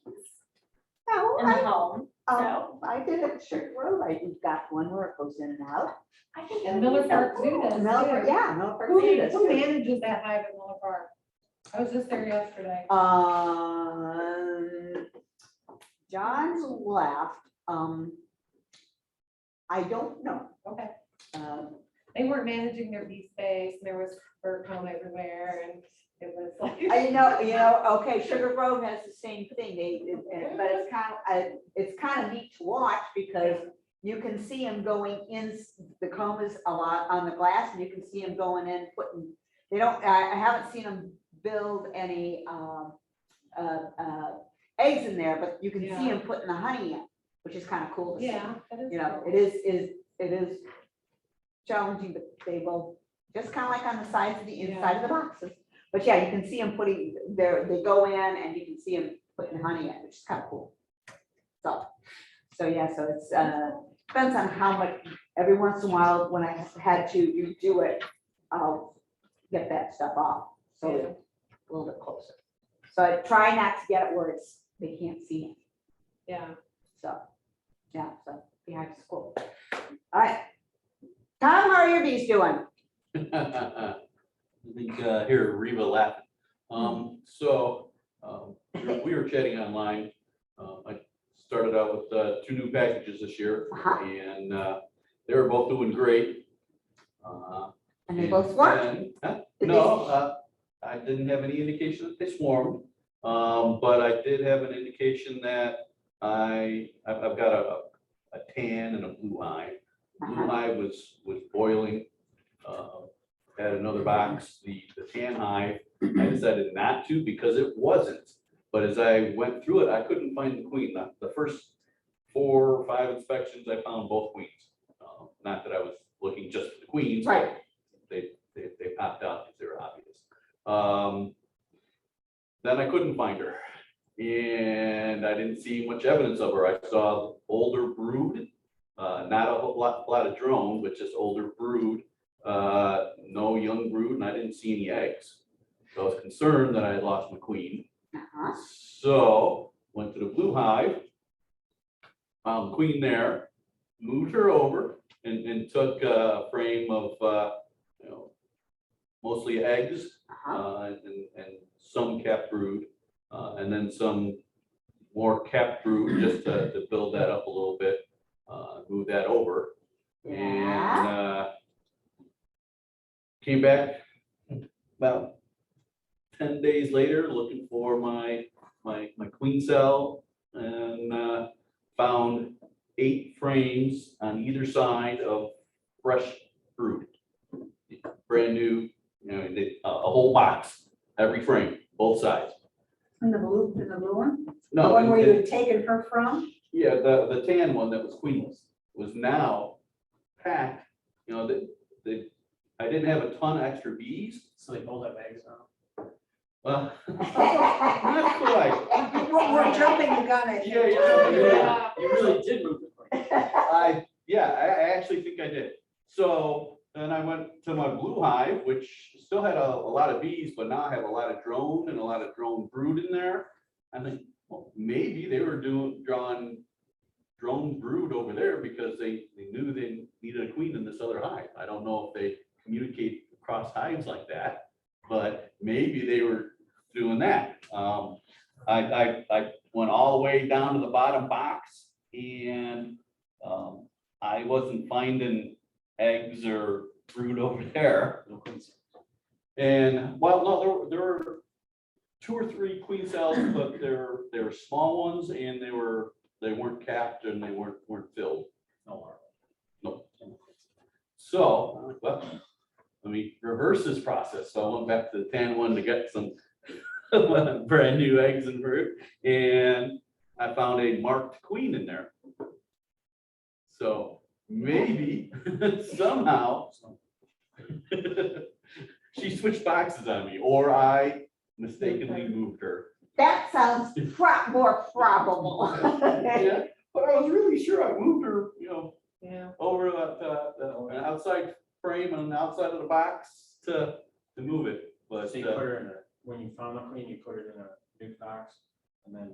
No, in the home, so. I did it at Sugar Grove. We've got one where it goes in and out. I think And that would Miller be so Park cool. Zoo does. Miller, too. yeah, Miller Park Who Zoo does who too. manages that hive at Miller Park? I was just there yesterday. John's left. I don't know. Okay. Um, They weren't managing their bee space, and there was fur comb everywhere, and it was like. okay, Sugar Grove has the same thing. But it's kind of neat to watch because you can see them going in, the comb is a lot on the glass, and you can see them going in, I haven't seen them build any eggs in there, but you can see Yeah. them putting the honey in, which is kind of cool to see. Yeah. that is cool. It is challenging, but they will, just kind of like on the sides of the inside of the boxes. But yeah, you can see them they go in and you can see them putting honey in, which is kind of cool. So yeah, so it's, depends on how much, every once in a while, when I had to do it, I'll get that stuff off, so it's a little bit closer. So I try not to get it where they can't see it. Yeah. So, yeah, so behind the school. All right. Tom, how are your bees doing? I think here, Reva laughing. We were chatting online. I started out with 2 new packages this year, and they were both doing great. And they both work? No, I didn't have any indication that they swarmed, but I did have an indication that I've got a tan and a blue hive. Blue hive was boiling. Had another box, the tan hive, I decided not to because it wasn't. But as I went through it, I couldn't find the queen. The first 4 or 5 inspections, I found both queens. Not that I was looking just for the queens. Right. They popped out because they were obvious. Then I couldn't find her. And I didn't see much evidence of her. I saw older brood, not a whole lot of drone, but just older brood. No young brood, and I didn't see any eggs. So I was concerned that I had lost my queen. So went to the blue hive, found the queen there, moved her over, and took a frame of mostly eggs and some capped brood, and then some more capped brood just to build that up a little bit. Move that over, and came back about 10 days later looking for my queen cell, and found 8 frames on either side of fresh brood, brand new, You know, a whole box, every frame, both sides. In the blue one? The No, one where and- you had taken her from? yeah, the tan one that was queenless was now packed, you know, I didn't have a ton of extra bees. So they both have eggs now. Well, not quite. We're jumping the gun at you. Yeah. You really did move the queen. I actually think I did. So then I went to my blue hive, which still had a lot of bees, but now I have a lot of drone and a lot of drone brood in there. I think, well, maybe they were drawing drone brood over there because they knew they needed a queen in this other hive. I don't know if they communicate across hives like that, but maybe they were doing that. I went all the way down to the bottom box and I wasn't finding eggs or brood over there. And well, no, there were 2 or 3 queen cells, but they were small ones and they weren't capped and they weren't filled. No. So, well, let me reverse this process. So I went back to the tan one to get some brand new eggs and brood, and I found a marked queen in there. So maybe somehow she switched boxes on me, or I mistakenly moved her. That sounds more probable. Yeah, but I was really sure I moved her, you know, Yeah. over an outside frame on the outside of the box to move it. But So you put her in a, when you found the queen, you put it in a new box and then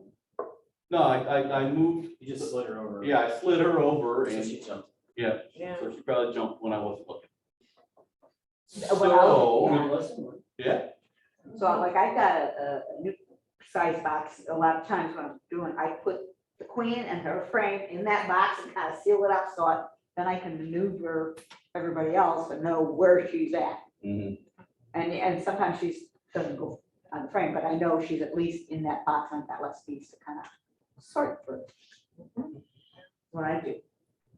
no, I moved. you just slid her over. Yeah, I slid her over So and she jumped. yeah, Yeah. so she probably jumped when I wasn't looking. Well, So, Listen, yeah, So like I've got a new size box. A lot of times when I'm doing, I put the queen and her frame in that box and kind of seal it up so then I can maneuver everybody else and know where she's at. mhm. And sometimes she doesn't go on the frame, but I know she's at least in that box and I've got less space to kind of sort through. What I do.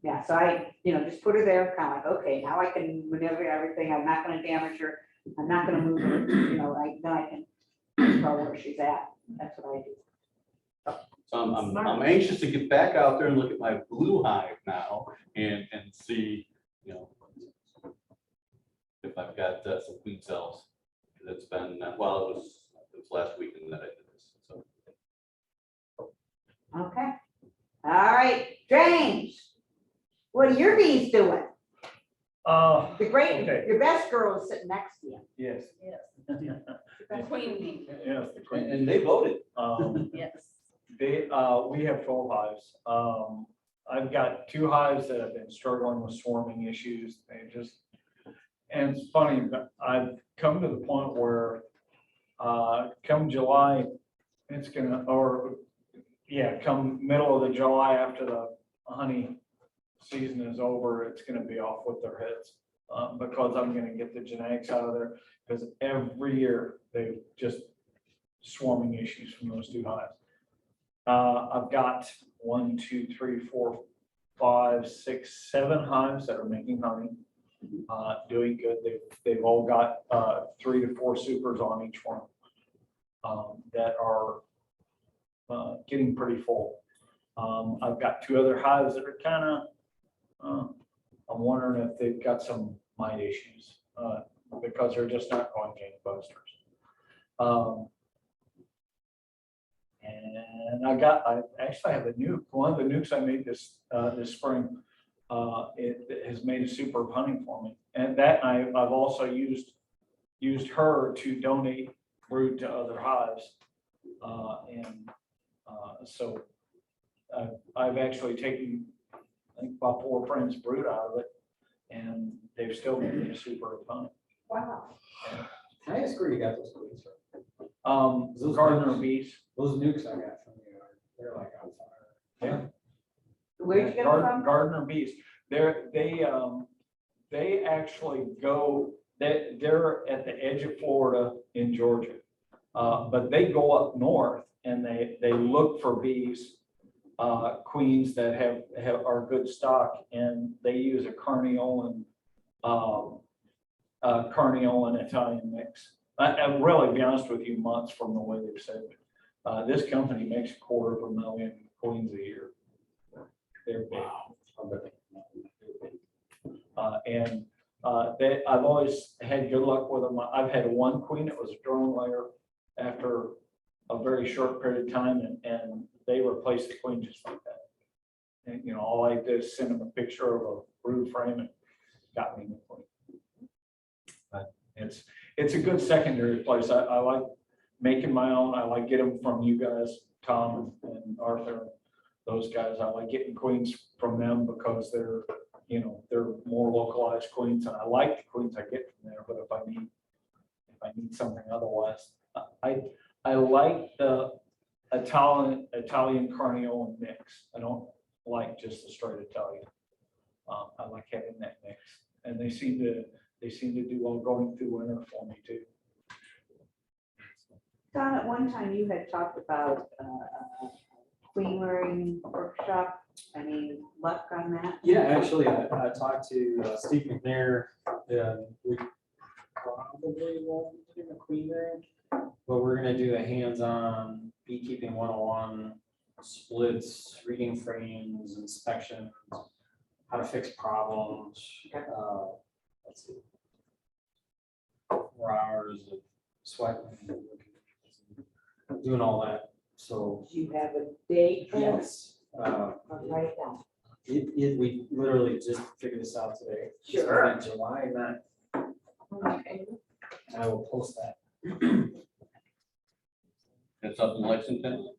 Yeah, so I, just put her there, kind of like, okay, now I can maneuver everything. I'm not gonna damage her. I'm not gonna move her, then I can tell where she's at. That's what I do. So I'm anxious to get back out there and look at my blue hive now and see, if I've got some queen cells. It's been, well, it was last weekend that I did this, so. Okay. All right, James, what are your bees doing? The great, okay. your best girl is sitting next to you. Yes, The queen bee, yes, the queen. And they voted. yes. We have 12 hives. I've got 2 hives that have been struggling with swarming issues. And it's funny, but I've come to the point where, come July, it's gonna, come middle of the July after the honey season is over, it's gonna be off with their heads. Because I'm gonna get the genetics out of there, because every year they just swarming issues from those 2 hives. I've got 1, 2, 3, 4, 5, 6, 7 hives that are making honey, doing good. They've all got 3 to 4 supers on each one that are getting pretty full. I've got 2 other hives that are kind of, I'm wondering if they've got some mite issues because they're just not going gangbusters. And I actually have a nuke. One of the nukes I made this spring, it has made a superb honey for me. And that I've also used her to donate brood to other hives. So I've actually taken, I think, about 4 frames brood out of it, and they've still made me a superb honey. Wow. Can I ask where you got those queens from? Those gardener bees. Those nukes I got from you, they're like on fire. Yeah. Where'd you get them from? Gardener bees. They actually go, they're at the edge of Florida in Georgia. But they go up north and they look for bees, queens that are good stock, and they use a carniolan Carniole and Italian mix. And really, be honest with you, months from the way they've said, this company makes 250,000 queens a year. They're big. I've always had good luck with them. I've had one queen that was a drone layer after a very short period of time, and they replaced the queen just like that. And, you know, all I did is send them a picture of a brood frame and got me the queen. But it's a good secondary place. I like making my own. I like getting them from you guys, Tom and Arthur, those guys. I like getting queens from them because they're, you know, they're more localized queens, and I like the queens I get from there. But if I need something otherwise, I like the Italian Carniole mix. I don't like just the straight Italian. I like having that mix, and they seem to do well going through winter for me too. Don, at one time you had talked about queen rearing workshop. Any luck on that? Yeah, actually, I talked to Steve McNair, and we probably won't do a queen rearing, but we're gonna do a hands-on beekeeping 101, splits, reading frames, inspections, how to fix problems. Let's see, 4 hours of sweating, doing all that. So Do you have a date? yes. I'll write it down. We literally just figured this out today. It's Sure. gonna be July 9th. Okay. I will post that. It's up in Lexington.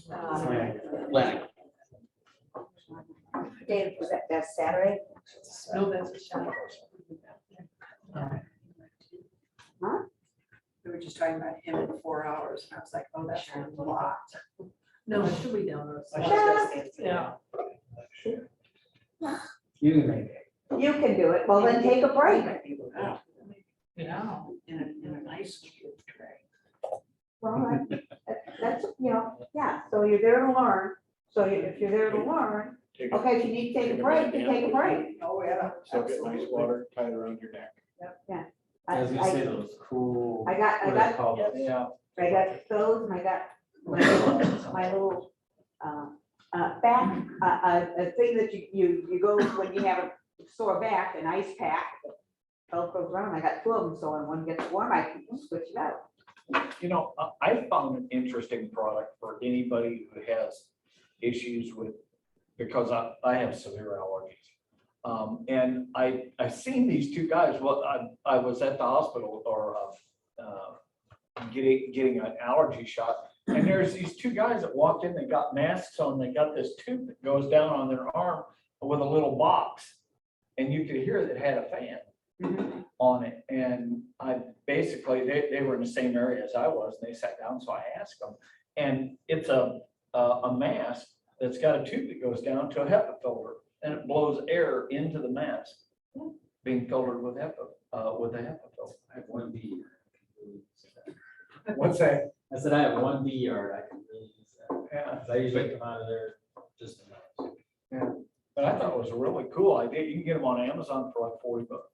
Planning. Dave, was that's Saturday? No, that's a shot. Huh? We were just talking about him in 4 hours, and I was like, oh, that's a lot. No, it should be down there. Yeah. You can make it. You can do it. Well, then take a break. Yeah, in a nice cube tray. Well, that's, you know, yeah, so you're there to learn. So if you're there to learn, okay, if you need to take a break, then take a break. Oh, yeah. So get nice water, tie it around your neck. I was gonna say those cool. I got Yeah. I got those, and I got my little, back, a thing that you go when you have a sore back, an ice pack. Velcro's around, I got 2 of them, so when one gets warm, I can switch it out. You know, I found an interesting product for anybody who has issues with, because I have severe allergies. And I seen these 2 guys, well, I was at the hospital or getting an allergy shot. And there's these 2 guys that walked in, they got masks on, they got this tube that goes down on their arm with a little box. And you could hear that it had a fan on it. And I basically, they were in the same area as I was, and they sat down, so I asked them. And it's a mask that's got a tube that goes down to a HEPA filter, and it blows air into the mask, being filtered with HEPA, with a HEPA filter. I have 1 bee. What's that? I said I have 1 bee yard. I can really use that. Yeah. 'Cause I usually come out of there just. But I thought it was a really cool idea. You can get them on Amazon for like $40.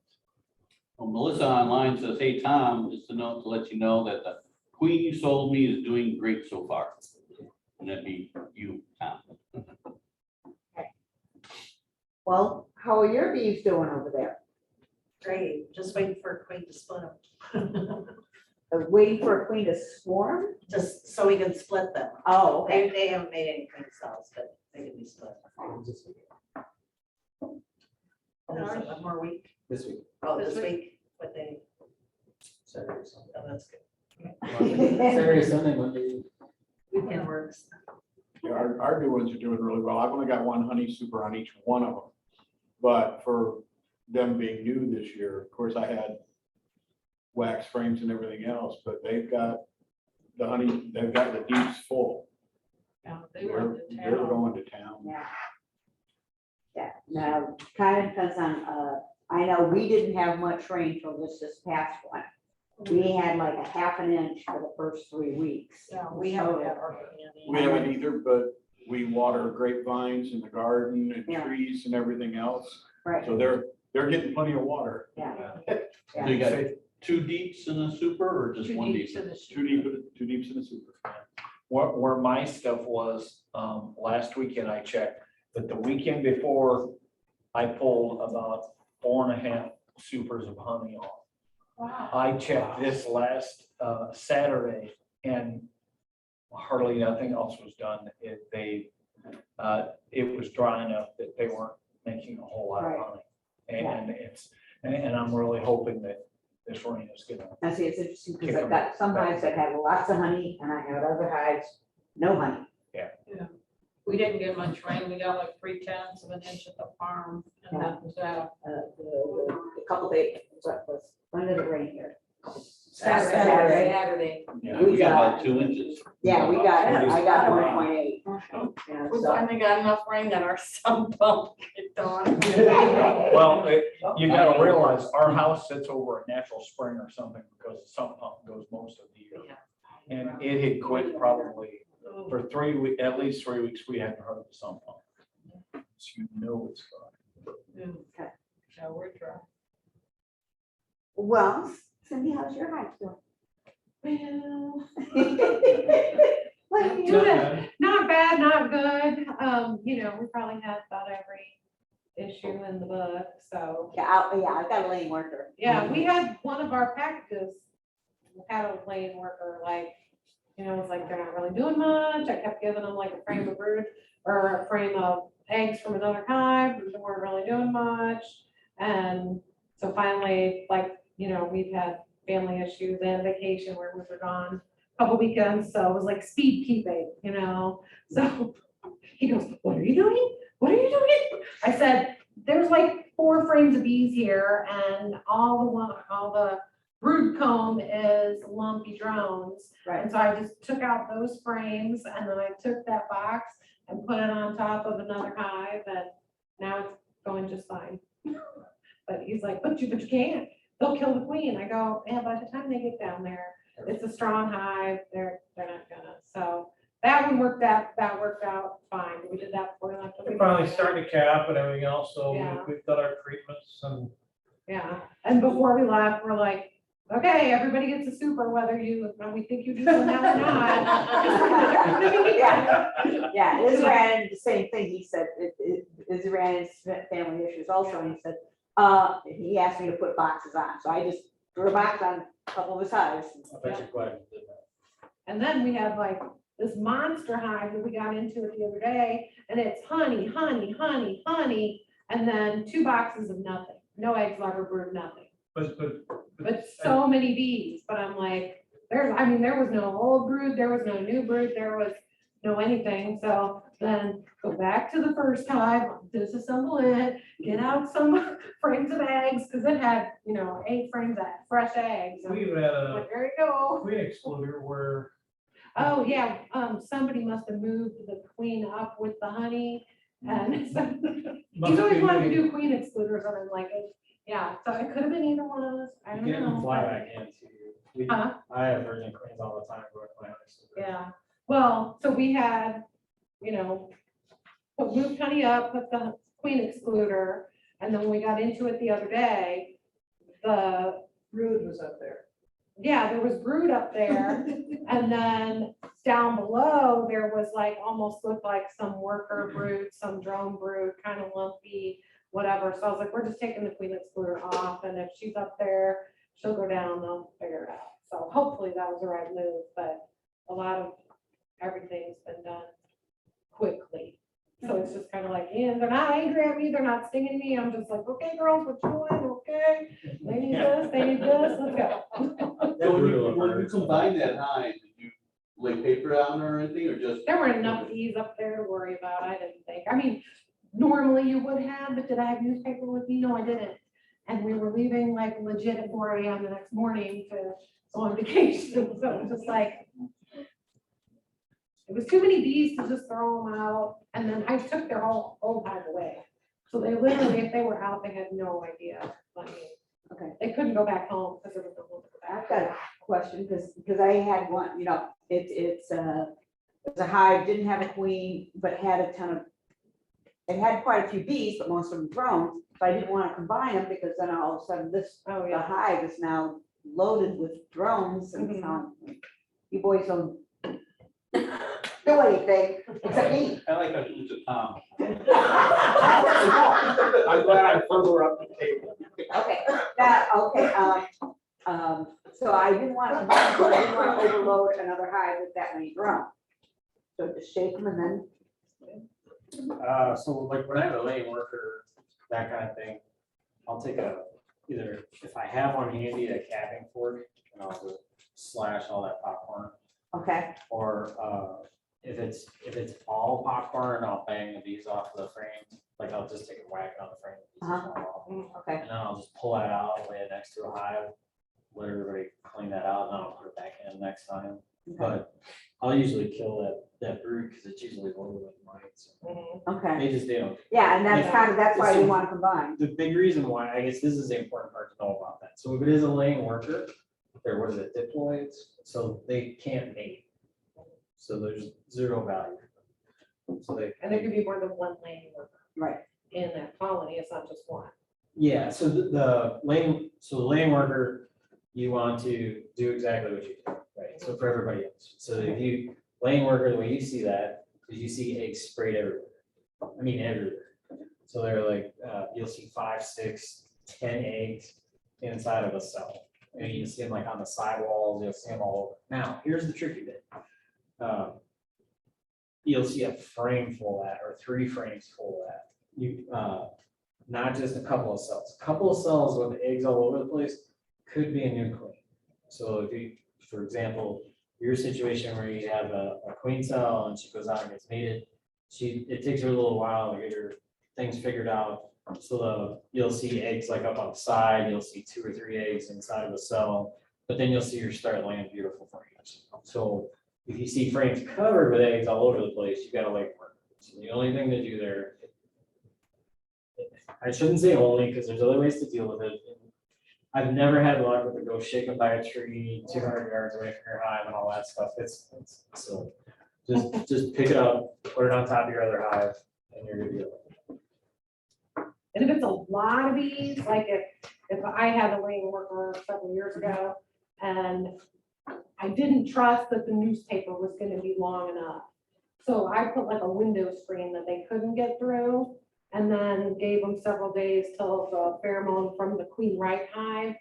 Well, Melissa online says, hey, Tom, just a note to let you know that the queen you sold me is doing great so far. And that'd be you, Tom. Well, how are your bees doing over there? Great, just waiting for a queen to split them. Waiting for a queen to swarm? Just so we can split them. Oh, okay. They haven't made any queen cells, but they can be split. One more week. This week. Oh, this week, what day? Saturday, Sunday. Oh, that's good. Saturday, Sunday, Monday. Weekend works. Yeah, our new ones are doing really well. I've only got 1 honey super on each one of them. But for them being new this year, of course, I had wax frames and everything else, but they've got the honey, they've got the deeps full. Yeah, They're going to town. Yeah. Yeah, now, kind of depends on, I know we didn't have much rain till this past one. We had like a ½ an inch for the first 3 weeks. Yeah, we haven't had our. We haven't either, but we water grapevines in the garden and Yeah. trees and everything else. Right, So they're they're getting plenty of water. Yeah. So you got two deeps in the super or just one deep? Two deeps in the super. Where my stuff was, last weekend I checked, but the weekend before I pulled about 4.5 supers of honey off. Wow. I checked this last Saturday and hardly nothing else was done. It was dry enough that they weren't making a whole lot of Right. honey. And I'm really hoping that this rain is gonna. Now, see, it's interesting because I've got some hives that have lots of honey and I have other hives, no honey. We didn't get much rain. We got like 3/10 of an inch at the farm and that was that. A couple days, when did it rain here? Saturday. Yeah, we got about 2 inches. Yeah, I got 1.8. We finally got enough rain that our sump pump kicked on. Well, you gotta realize our house sits over a natural spring or something because the sump pump goes most of the year. And it had quit probably for 3 weeks, at least 3 weeks, we hadn't heard of the sump pump. So you know it's gone. Okay. So we're dry. Well, Cindy, how's your hive doing? Well, Not bad, not good. You know, we probably had about every issue in the book, so. I've got a lane worker. Yeah, we had one of our packages, had a lane worker, like, you know, it was like, they're not really doing much. I kept giving them like a frame of brood or a frame of eggs from another hive, but they weren't really doing much. And so finally, like, you know, we've had family issues and vacation where we were gone a couple weekends, so it was like speed keeping, you know? So he goes, what are you doing? What are you doing? I said, there's like 4 frames of bees here and all the brood comb is lumpy drones. Right. And so I just took out those frames and then I took that box and put it on top of another hive and now it's going just fine. But he's like, but you can't, they'll kill the queen. I go, yeah, by the time they get down there, it's a strong hive, they're not gonna. So that one worked out fine. We did that before we left. We're finally starting to cap and everything else, so Yeah. we've done our treatments and. Yeah, and before we left, we're like, okay, everybody gets a super, whether we think you do or not. Yeah, Israel, the same thing, he said, Israel's family issues also, and he said, he asked me to put boxes on, so I just threw a box on a couple of his hives. I bet you're glad you did that. And then we have like this monster hive that we got into it the other day, and it's honey, honey, honey, honey, and then 2 boxes of nothing, no eggs, larva, brood, nothing. But so many bees, but I'm like, there was no old brood, there was no new brood, there was no anything, so then go back to the first hive, disassemble it, get out some frames of eggs, because it had, 8 frames of fresh eggs. We even had a Like, there you go. queen excluder where. Oh, yeah, somebody must have moved the queen up with the honey, and so he's always wanted to do queen excluders, and I'm like, yeah, so it could have been either one of us, I don't You get them know. fly back in too. Huh? I have virgin queens all the time going my house. Yeah, well, so we had, moved honey up, put the queen excluder, and then when we got into it the other day, the Brood was up there. yeah, there was brood up there, and then down below, there was like, almost looked like some worker brood, some drone brood, kind of lumpy, whatever, so I was like, we're just taking the queen excluder off, and if she's up there, she'll go down, they'll figure it out. So hopefully that was the right move, but a lot of everything's been done quickly. So it's just kind of like, yeah, they're not angry at me, they're not stinging me, I'm just like, okay, girls, what you doing, okay? They need this, let's go. So when you combine that hive, did you lay paper down or anything, or just? There weren't enough bees up there to worry about, I didn't think. I mean, normally you would have, but did I have newspaper with me? No, I didn't. And we were leaving like legit at 4 a.m. the next morning to go on vacation, so it was just like, it was too many bees to just throw them out, and then I took their whole old hive away. So they literally, if they were out, they had no idea. I mean, Okay. they couldn't go back home because there was no one to go I've back. got a question, because I had one, it's a hive, didn't have a queen, but had a ton of it had quite a few bees, but most of them drones. So I didn't want to combine them because then all of a sudden Oh, the yeah. hive is now loaded with drones and you boys don't do anything except me. I like that use of Tom. I'm glad I'm further up the table. Okay, so I didn't want to combine, but I didn't want to overload another hive with that many drones. So just shake them and then, So like when I have a laying worker, that kind of thing, I'll take either if I have one handy, a capping fork, and I'll just slash all that popcorn. okay, Or if it's all popcorn, I'll bang the bees off the frame. Like I'll just take a whack on the frame. The bees will fall off. okay, And then I'll just pull that out, lay it next to a hive, let everybody clean that out, and then I'll put it back in next time. But I'll usually kill that brood because it's usually loaded with mites. okay. They just don't. Yeah, and that's why I didn't want to combine. The big reason why, I guess this is the important part to know about that. So if it is a laying worker, there was a diploids, so they can't mate. So there's zero value. So they. And there could be more than one laying worker Right. in that colony, it's not just one. Yeah, so the laying worker, you want to do exactly what you do, right? So for everybody else. So if you, laying worker, the way you see that, is you see eggs sprayed everywhere. I mean, everywhere. So they're like, you'll see 5, 6, 10 eggs inside of a cell. And you see them like on the sidewalls, you'll see them all over. Now, here's the tricky bit. You'll see a frame full of that, or 3 frames full of that. You, not just a couple of cells. A couple of cells with eggs all over the place could be a new queen. So if you, for example, your situation where you have a queen cell and she goes out and gets mated, it takes her a little while to get her things figured out. So you'll see eggs like up on the side, you'll see 2 or 3 eggs inside of a cell, but then you'll see her start laying beautiful frames. So if you see frames covered with eggs all over the place, you gotta lay work. So the only thing to do there, I shouldn't say only, because there's other ways to deal with it. I've never had luck with it, go shake them by a tree 200 yards away from your hive and all that stuff. It's silly. Just pick it up, put it on top of your other hive, and you're good to go. And if it's a lot of bees, like if I had a laying worker several years ago, and I didn't trust that the newspaper was gonna be long enough. So I put like a window screen that they couldn't get through, and then gave them several days till the pheromone from the queen right hive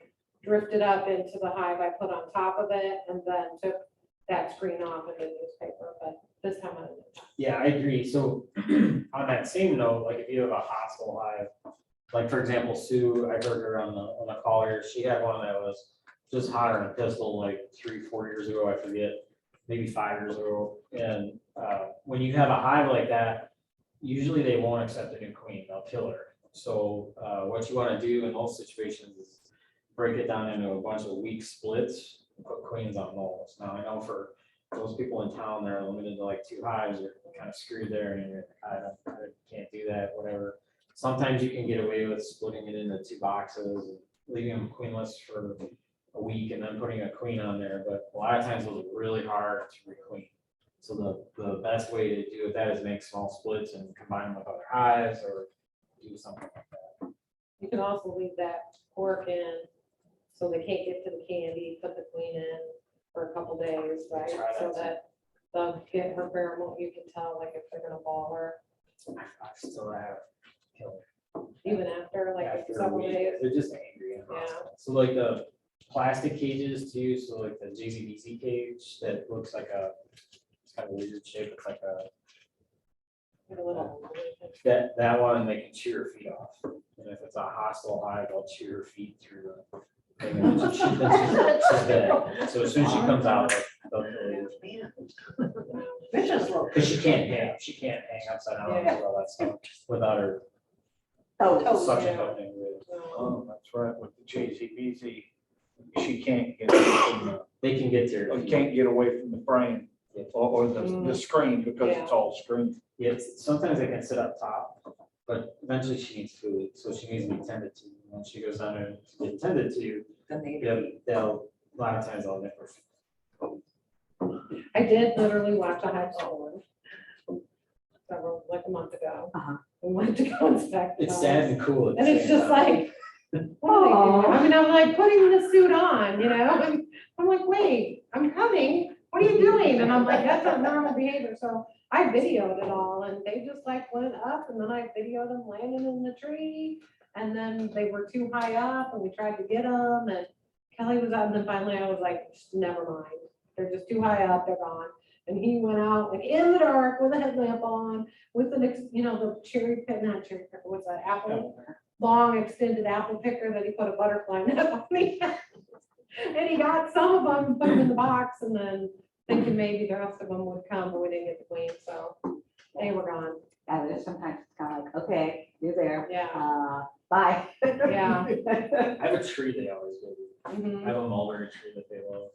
drifted up into the hive I put on top of it, and then took that screen off in the newspaper, but this time I didn't. Yeah, I agree. So on that same note, like if you have a hostile hive, like for example, Sue, I heard her on the call here, she had one that was just hotter than a pistol like 3-4 years ago, I forget, maybe 5 years ago. And when you have a hive like that, usually they won't accept a new queen, they'll kill her. So what you want to do in those situations is break it down into a bunch of weak splits and put queens on moles. Now I know for those people in town, they're limited to like 2 hives, you're kind of screwed there, and you're, I can't do that, whatever. Sometimes you can get away with splitting it into 2 boxes, and leaving them queenless for a week and then putting a queen on there, but a lot of times those are really hard to requeen. So the best way to do that is make small splits and combine them with other hives or do something like that. You can also leave that cork in, so they can't get to the candy, put the queen in for a couple days, right? Try that So too. that they'll get her pheromone, you can tell like if they're gonna ball her, I still have killed even after like after a several week. days. They're just angry and Yeah. hostile. So like the plastic cages too, so like the JZBZ cage that looks like it's kind of a weird shape, it's like A little. that one, they can chew your feet off. And if it's a hostile hive, they'll chew your feet through the thing. And then she's dead. So as soon as she comes out, they'll kill you. Vicious little. Because she can't hang upside down and do all that stuff without her Oh, suction yeah. cup thing. Oh, that's right, with the JCBC, she can't get, away from They can get to her. you can't get away from the frame or the screen because it's all screen. Yeah, sometimes they can sit up top, but eventually she needs food, so she needs to be tended to. When she goes down there to get tended to, Then they. they'll a lot of times they'll nip her. I did literally watch a high school one several, like a month ago. Uh-huh. It we went to go inspect. It's those. sad and cool. at the And it's same just time. like, what are they doing? I mean, I'm like putting the suit on, you know, and I'm like, wait, I'm coming, what are you doing? And I'm like, that's not normal behavior, so I videoed it all, and they just like went up, and then I videoed them landing in the tree, and then they were too high up, and we tried to get them, and Kelly was out, and then finally I was like, just never mind, they're just too high up, they're gone. And he went out like in the dark with a headlamp on, with the next, you know, the cherry pick, not cherry picker, what's that, apple? Long extended apple picker that he put a butterfly net on me. And he got some of them, put them in the box, and then thinking maybe the rest of them would come, but we didn't get the queen, so they were gone. Yeah, but sometimes it's kind of like, okay, you're there, Yeah, bye. yeah. I have a tree they always go to. Mhm. I have a mulberry tree that they love.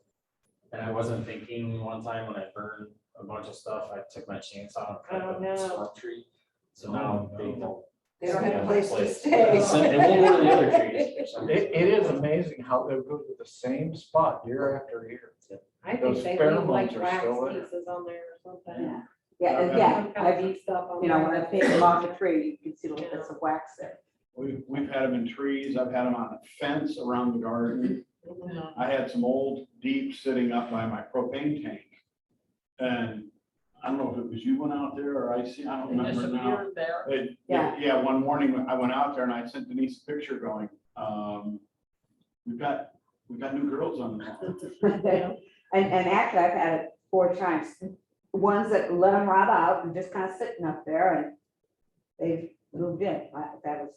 And I wasn't thinking one time when I burned a bunch of stuff, I took my chainsaw and cut Oh, the no. swamp tree. So now they don't. They don't have a Yeah, place to place. stay. They won't go to the other trees for some reason. It is amazing how they'll go to the same spot year after year. I Those think they leave like pheromones are wax still there. pieces on there or something. Yeah, yeah, and yeah, Some kind of I've, neat stuff on you know, there. when I take them off the tree, you can see little bits of wax there. We've had them in trees, I've had them on a fence around the garden. Mhm. I had some old deep sitting up by my propane tank. And I don't know if it was you went out there or I don't remember now. Yeah, one morning I went out there and I sent Denise a picture going, we've got new girls on the lawn. And actually, I've had it 4 times. Ones that let them rot out and just kind of sitting up there and they've moved in. That was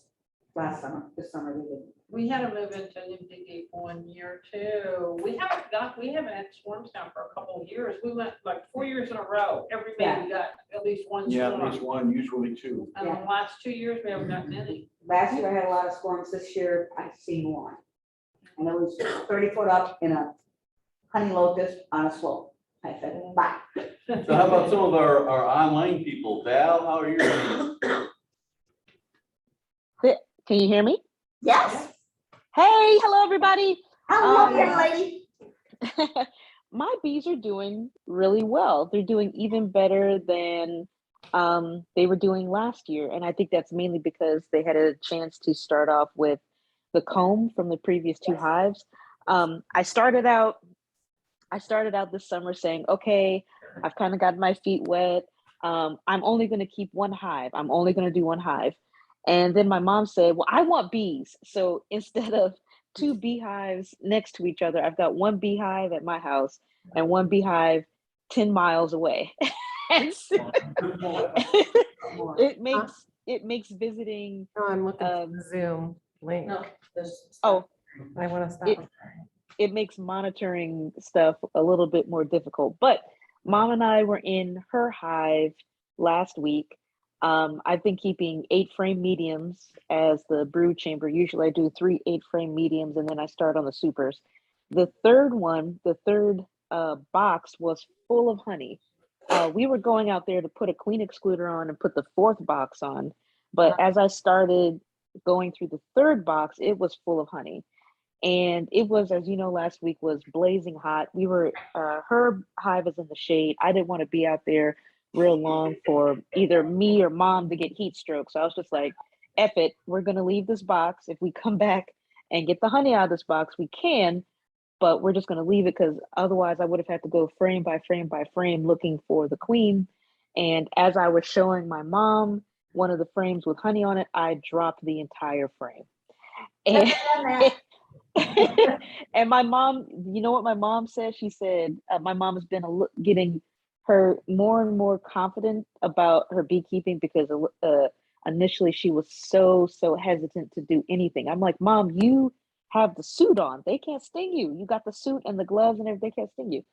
last summer, this summer they didn't. We had to move into New Diggy 1 year too. We haven't had storms now for a couple of years. We went like 4 years in a row. Every May we got at least one Yeah, storm. at least one, usually 2. And the last 2 years, we haven't gotten any. Last year I had a lot of storms. This year I've seen one. And it was 30 foot up in a honey locust on a slope. I said, bye. So how about some of our online people? Val, how are you? Can you hear me? Yes. Hey, hello, everybody. Hello, young lady. My bees are doing really well. They're doing even better than they were doing last year. And I think that's mainly because they had a chance to start off with the comb from the previous 2 hives. I started out this summer saying, okay, I've kind of got my feet wet. I'm only going to keep 1 hive. I'm only going to do 1 hive. And then my mom said, well, I want bees. So instead of 2 beehives next to each other, I've got 1 beehive at my house and 1 beehive 10 miles away. And so it makes visiting. Oh, I'm looking at the Zoom link. No, there's. Oh, I want to stop. it makes monitoring stuff a little bit more difficult. But Mom and I were in her hive last week. I've been keeping 8 frame mediums as the brood chamber. Usually I do 3 8-frame mediums and then I start on the supers. The third box was full of honey. We were going out there to put a queen excluder on and put the 4th box on. But as I started going through the 3rd box, it was full of honey. And it was, as you know, last week was blazing hot. We were, her hive is in the shade. I didn't want to be out there real long for either me or Mom to get heat stroke. So I was just like, F it, we're going to leave this box. If we come back and get the honey out of this box, we can, but we're just going to leave it because otherwise I would have had to go frame by frame by frame looking for the queen. And as I was showing my mom one of the frames with honey on it, I dropped the entire frame. And, and my mom, you know what my mom said? She said, my mom has been getting her more and more confident about her beekeeping because initially she was so hesitant to do anything. I'm like, Mom, you have the suit on. They can't sting you. You got the suit and the gloves and everything, they can't sting you.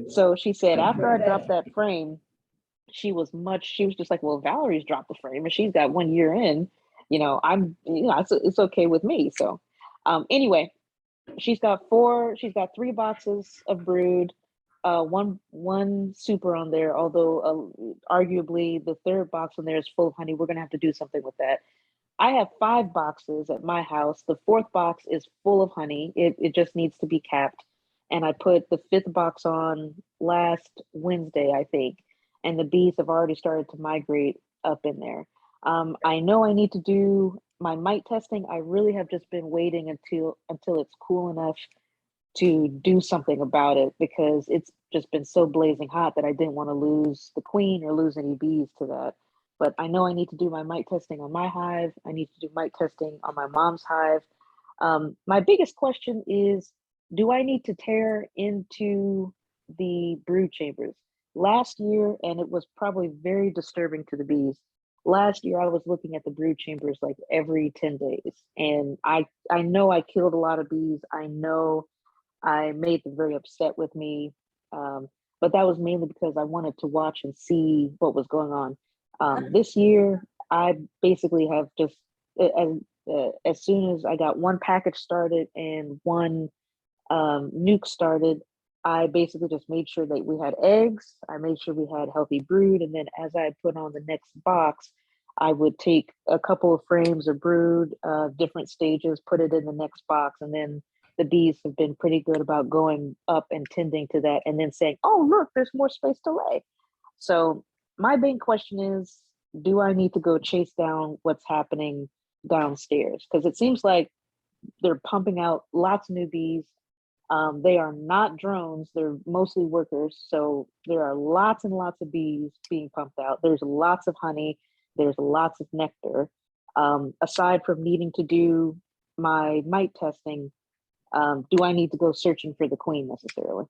So she said, after I dropped that frame, she was just like, well, Valerie's dropped the frame and she's got 1 year in, it's okay with me. So anyway, she's got 3 boxes of brood, one super on there, although arguably the 3rd box on there is full of honey. We're gonna have to do something with that. I have 5 boxes at my house. The 4th box is full of honey. It just needs to be capped. And I put the 5th box on last Wednesday, I think. And the bees have already started to migrate up in there. I know I need to do my mite testing. I really have just been waiting until it's cool enough to do something about it because it's just been so blazing hot that I didn't want to lose the queen or lose any bees to that. But I know I need to do my mite testing on my hive. I need to do mite testing on my mom's hive. My biggest question is, do I need to tear into the brood chambers? Last year, and it was probably very disturbing to the bees. Last year, I was looking at the brood chambers like every 10 days. And I know I killed a lot of bees. I know I made them very upset with me. But that was mainly because I wanted to watch and see what was going on. This year, I basically have just, as soon as I got one package started and one nuke started, I basically just made sure that we had eggs. I made sure we had healthy brood. And then as I put on the next box, I would take a couple of frames of brood, different stages, put it in the next box. And then the bees have been pretty good about going up and tending to that and then saying, oh, look, there's more space to lay. So my big question is, do I need to go chase down what's happening downstairs? Because it seems like they're pumping out lots of new bees. They are not drones, they're mostly workers. So there are lots and lots of bees being pumped out. There's lots of honey, there's lots of nectar. Aside from needing to do my mite testing, do I need to go searching for the queen necessarily?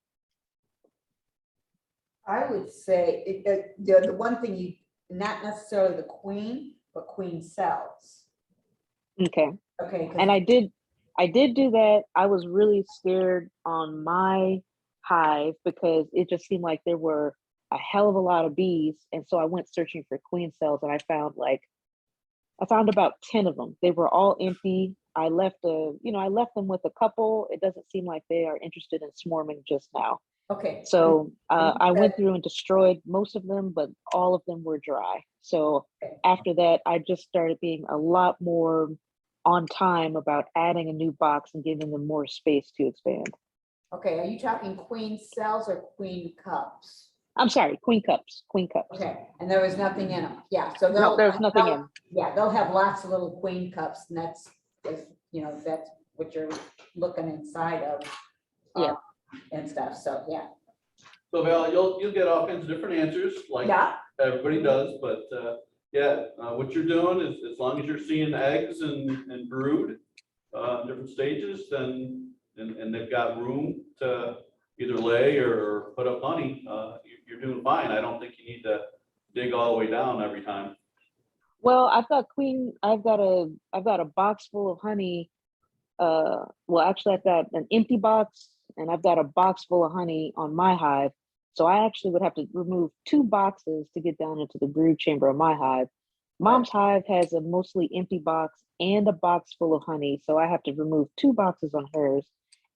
I would say the one thing you, not necessarily the queen, but queen cells. Okay. Okay. 'Cause And I did do that. I was really scared on my hive because it just seemed like there were a hell of a lot of bees. And so I went searching for queen cells and I found about 10 of them. They were all empty. I left them with a couple. It doesn't seem like they are interested in swarming just now. Okay. So I went through and destroyed most of them, but all of them were dry. So after that, I just started being a lot more on time about adding a new box and giving them more space to expand. Okay, are you talking queen cells or queen cups? I'm sorry, queen cups. Okay, and there was nothing in them. Yeah, so No, there's nothing in. Yeah, they'll have lots of little queen cups, and that's what you're looking inside of. Yeah. And stuff, so yeah. So Val, you'll get all kinds of different answers, like Yeah. everybody does, but what you're doing is, as long as you're seeing eggs and brood, different stages, then, and they've got room to either lay or put up honey, you're doing fine. I don't think you need to dig all the way down every time. Well, I've got a box full of honey. Well, actually I've got an empty box and I've got a box full of honey on my hive. So I actually would have to remove 2 boxes to get down into the brood chamber of my hive. Mom's hive has a mostly empty box and a box full of honey. So I have to remove 2 boxes on hers.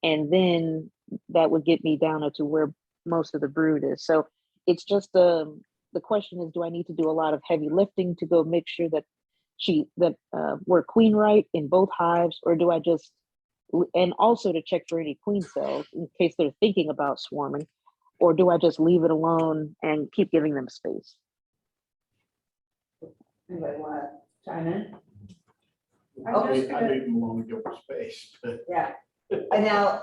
And then that would get me down to where most of the brood is. So it's just the question is, do I need to do a lot of heavy lifting to go make sure that we're queen right in both hives, or do I just, and also to check for any queen cells in case they're thinking about swarming, or do I just leave it alone and keep giving them space? Anybody want to chime in? I leave them alone and give them space, but Yeah. And now,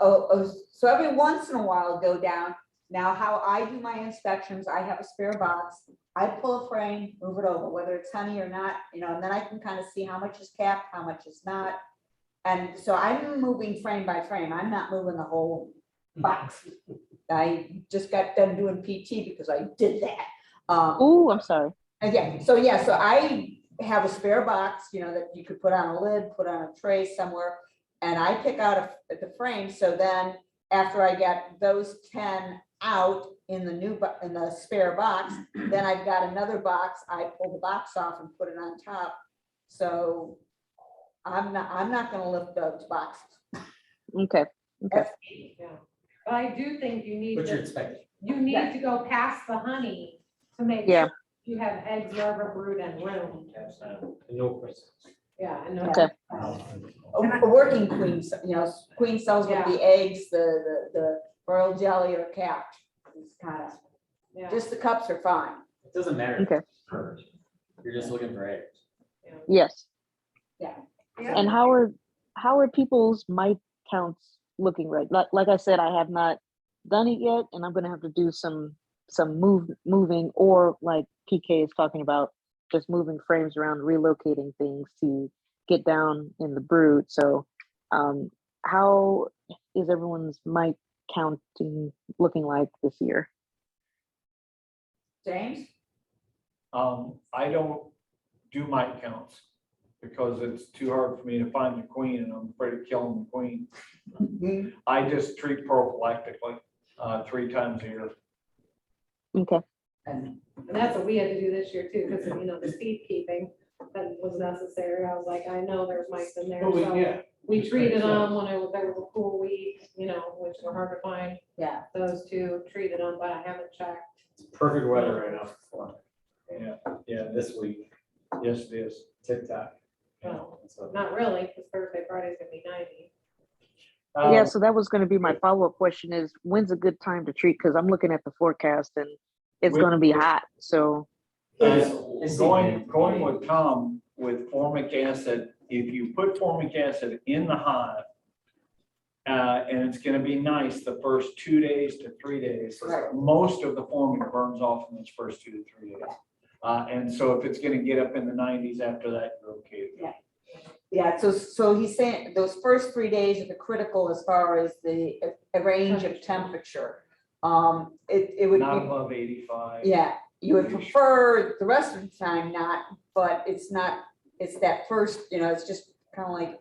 so every once in a while I'll go down. Now, how I do my inspections, I have a spare box. I pull a frame, move it over, whether it's honey or not, and then I can kind of see how much is capped, how much is not. And so I'm moving frame by frame. I'm not moving the whole box. I just got done doing PT because I did that. Oh, I'm sorry. Again, so I have a spare box, that you could put on a lid, put on a tray somewhere, and I pick out the frame. So then after I get those 10 out in the spare box, then I've got another box. I pull the box off and put it on top. So I'm not going to lift those boxes. Okay. Yeah. But I do think you need What you're to, expecting. to go past the honey to make Yeah. sure you have eggs, larva, brood, and room. No questions. Yeah, and Okay. A working queen, queen cells with the eggs, the royal jelly or capped. It's kind of, just the cups are fine. It doesn't matter. Okay. You're just looking for eggs. Yes. Yeah. And how are people's mic counts looking right? Like I said, I have not done it yet, and I'm gonna have to do some moving, or like PK is talking about, just moving frames around, relocating things to get down in the brood. So how is everyone's mic counting looking like this year? James? I don't do mic counts because it's too hard for me to find the queen, and I'm afraid of killing the queen. I just treat prophylactically 3 times a year. Okay. And And that's what we had to do this year too, because the seed keeping that was necessary. I was like, I know there's mice in there, so we treated them when there was a cool week, which were hard to find. yeah, Those 2 treated them, but I haven't checked. It's perfect weather right now for Yeah, this week, yes, it is. TikTok. Well, So, not really, because Thursday, Friday's gonna be 90. Yeah, so that was going to be my follow-up question is, when's a good time to treat? Because I'm looking at the forecast and it's going to be hot. So Going with Tom with formic acid, if you put formic acid in the hive, and it's gonna be nice the first 2 days to 3 days. Right. Most of the formic burns off in those first 2 to 3 days. And so if it's gonna get up in the 90s after that, you're okay. yeah, so he's saying those first 3 days are the critical as far as the a range of temperature. It would Not be, above 85. yeah, you would prefer the rest of the time not, but it's that first, it's just kind of like,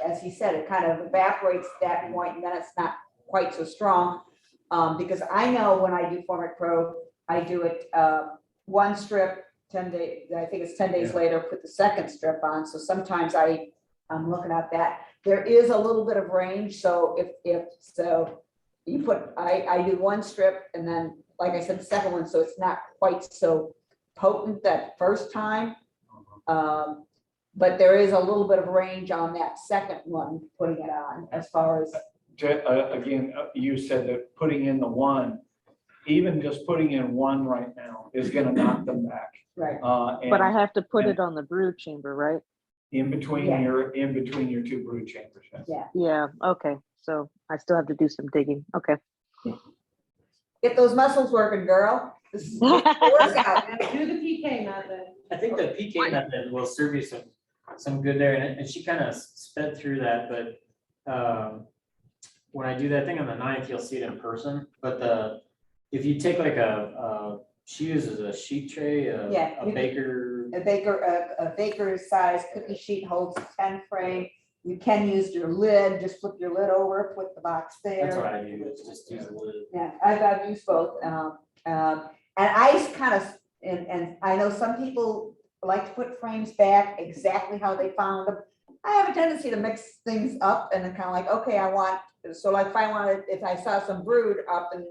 as he said, it kind of evaporates at that point, and then it's not quite so strong. Because I know when I do Formic Pro, I do it 1 strip, 10 days, I think it's 10 days later, put the second strip on. So sometimes I'm looking at that. There is a little bit of range. So if you put, I do 1 strip, and then, like I said, the second one, so it's not quite so potent that first time. But there is a little bit of range on that second one, putting it on, as far as. Again, you said that putting in the 1, even just putting in 1 right now is gonna knock them back. Right. but I have to put it on the brood chamber, right? In between Yeah. your 2 brood chambers. Yes. Yeah. Yeah, okay. So I still have to do some digging. Okay. Get those muscles working, girl. This is a workout. And do the PK method. I think the PK method will serve you some good there, and she kind of sped through that, but when I do that thing on the 9th, you'll see it in person. But if you take like she uses a sheet tray, Yeah, a baker. A baker's size cookie sheet holds 10 frame. You can use your lid, just flip your lid over, put the box there. That's what I use, just use the lid. Yeah, I've used both. And I kind of, and I know some people like to put frames back exactly how they found them. I have a tendency to mix things up and then kind of like, okay, so like if I saw some brood up in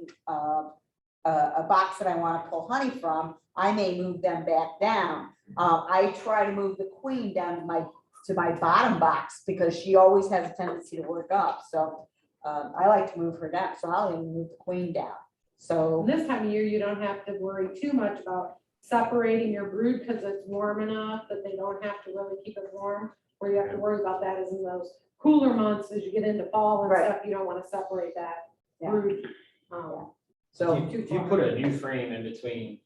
a box that I want to pull honey from, I may move them back down. I try to move the queen down to my bottom box because she always has a tendency to work up. So I like to move her down. So I'll even move the queen down. So This time of year, you don't have to worry too much about separating your brood because it's warm enough that they don't have to really keep it warm. Where you have to worry about that is in those cooler months as you get into fall and Right. stuff, you don't want to separate that Yeah. brood. So If you put a new frame in between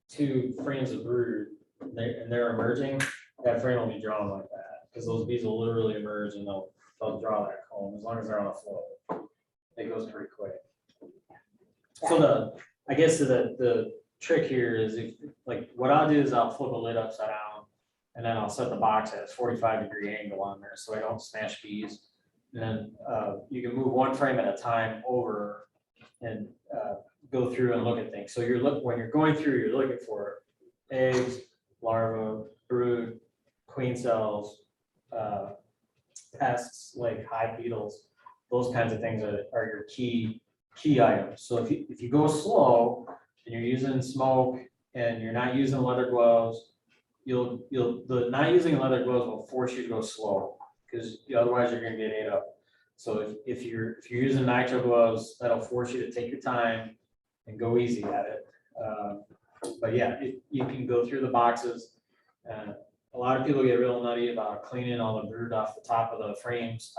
2 frames of brood, and they're emerging, that frame will be drawn like that, because those bees will literally emerge and they'll draw that comb, as long as they're on a flow. It goes pretty quick. So I guess the trick here is, what I'll do is I'll flip a lid upside down, and then I'll set the box at a 45-degree angle on there so I don't smash bees. And then you can move 1 frame at a time over and go through and look at things. So when you're going through, you're looking for eggs, larvae, brood, queen cells, pests like hive beetles. Those kinds of things are your key items. So if you go slow and you're using smoke and you're not using leather gloves, the not using leather gloves will force you to go slow, because otherwise you're gonna get ate up. So if you're using nitro gloves, that'll force you to take your time and go easy at it. But yeah, you can go through the boxes a lot of people get real nutty about cleaning all the brood off the top of the frames.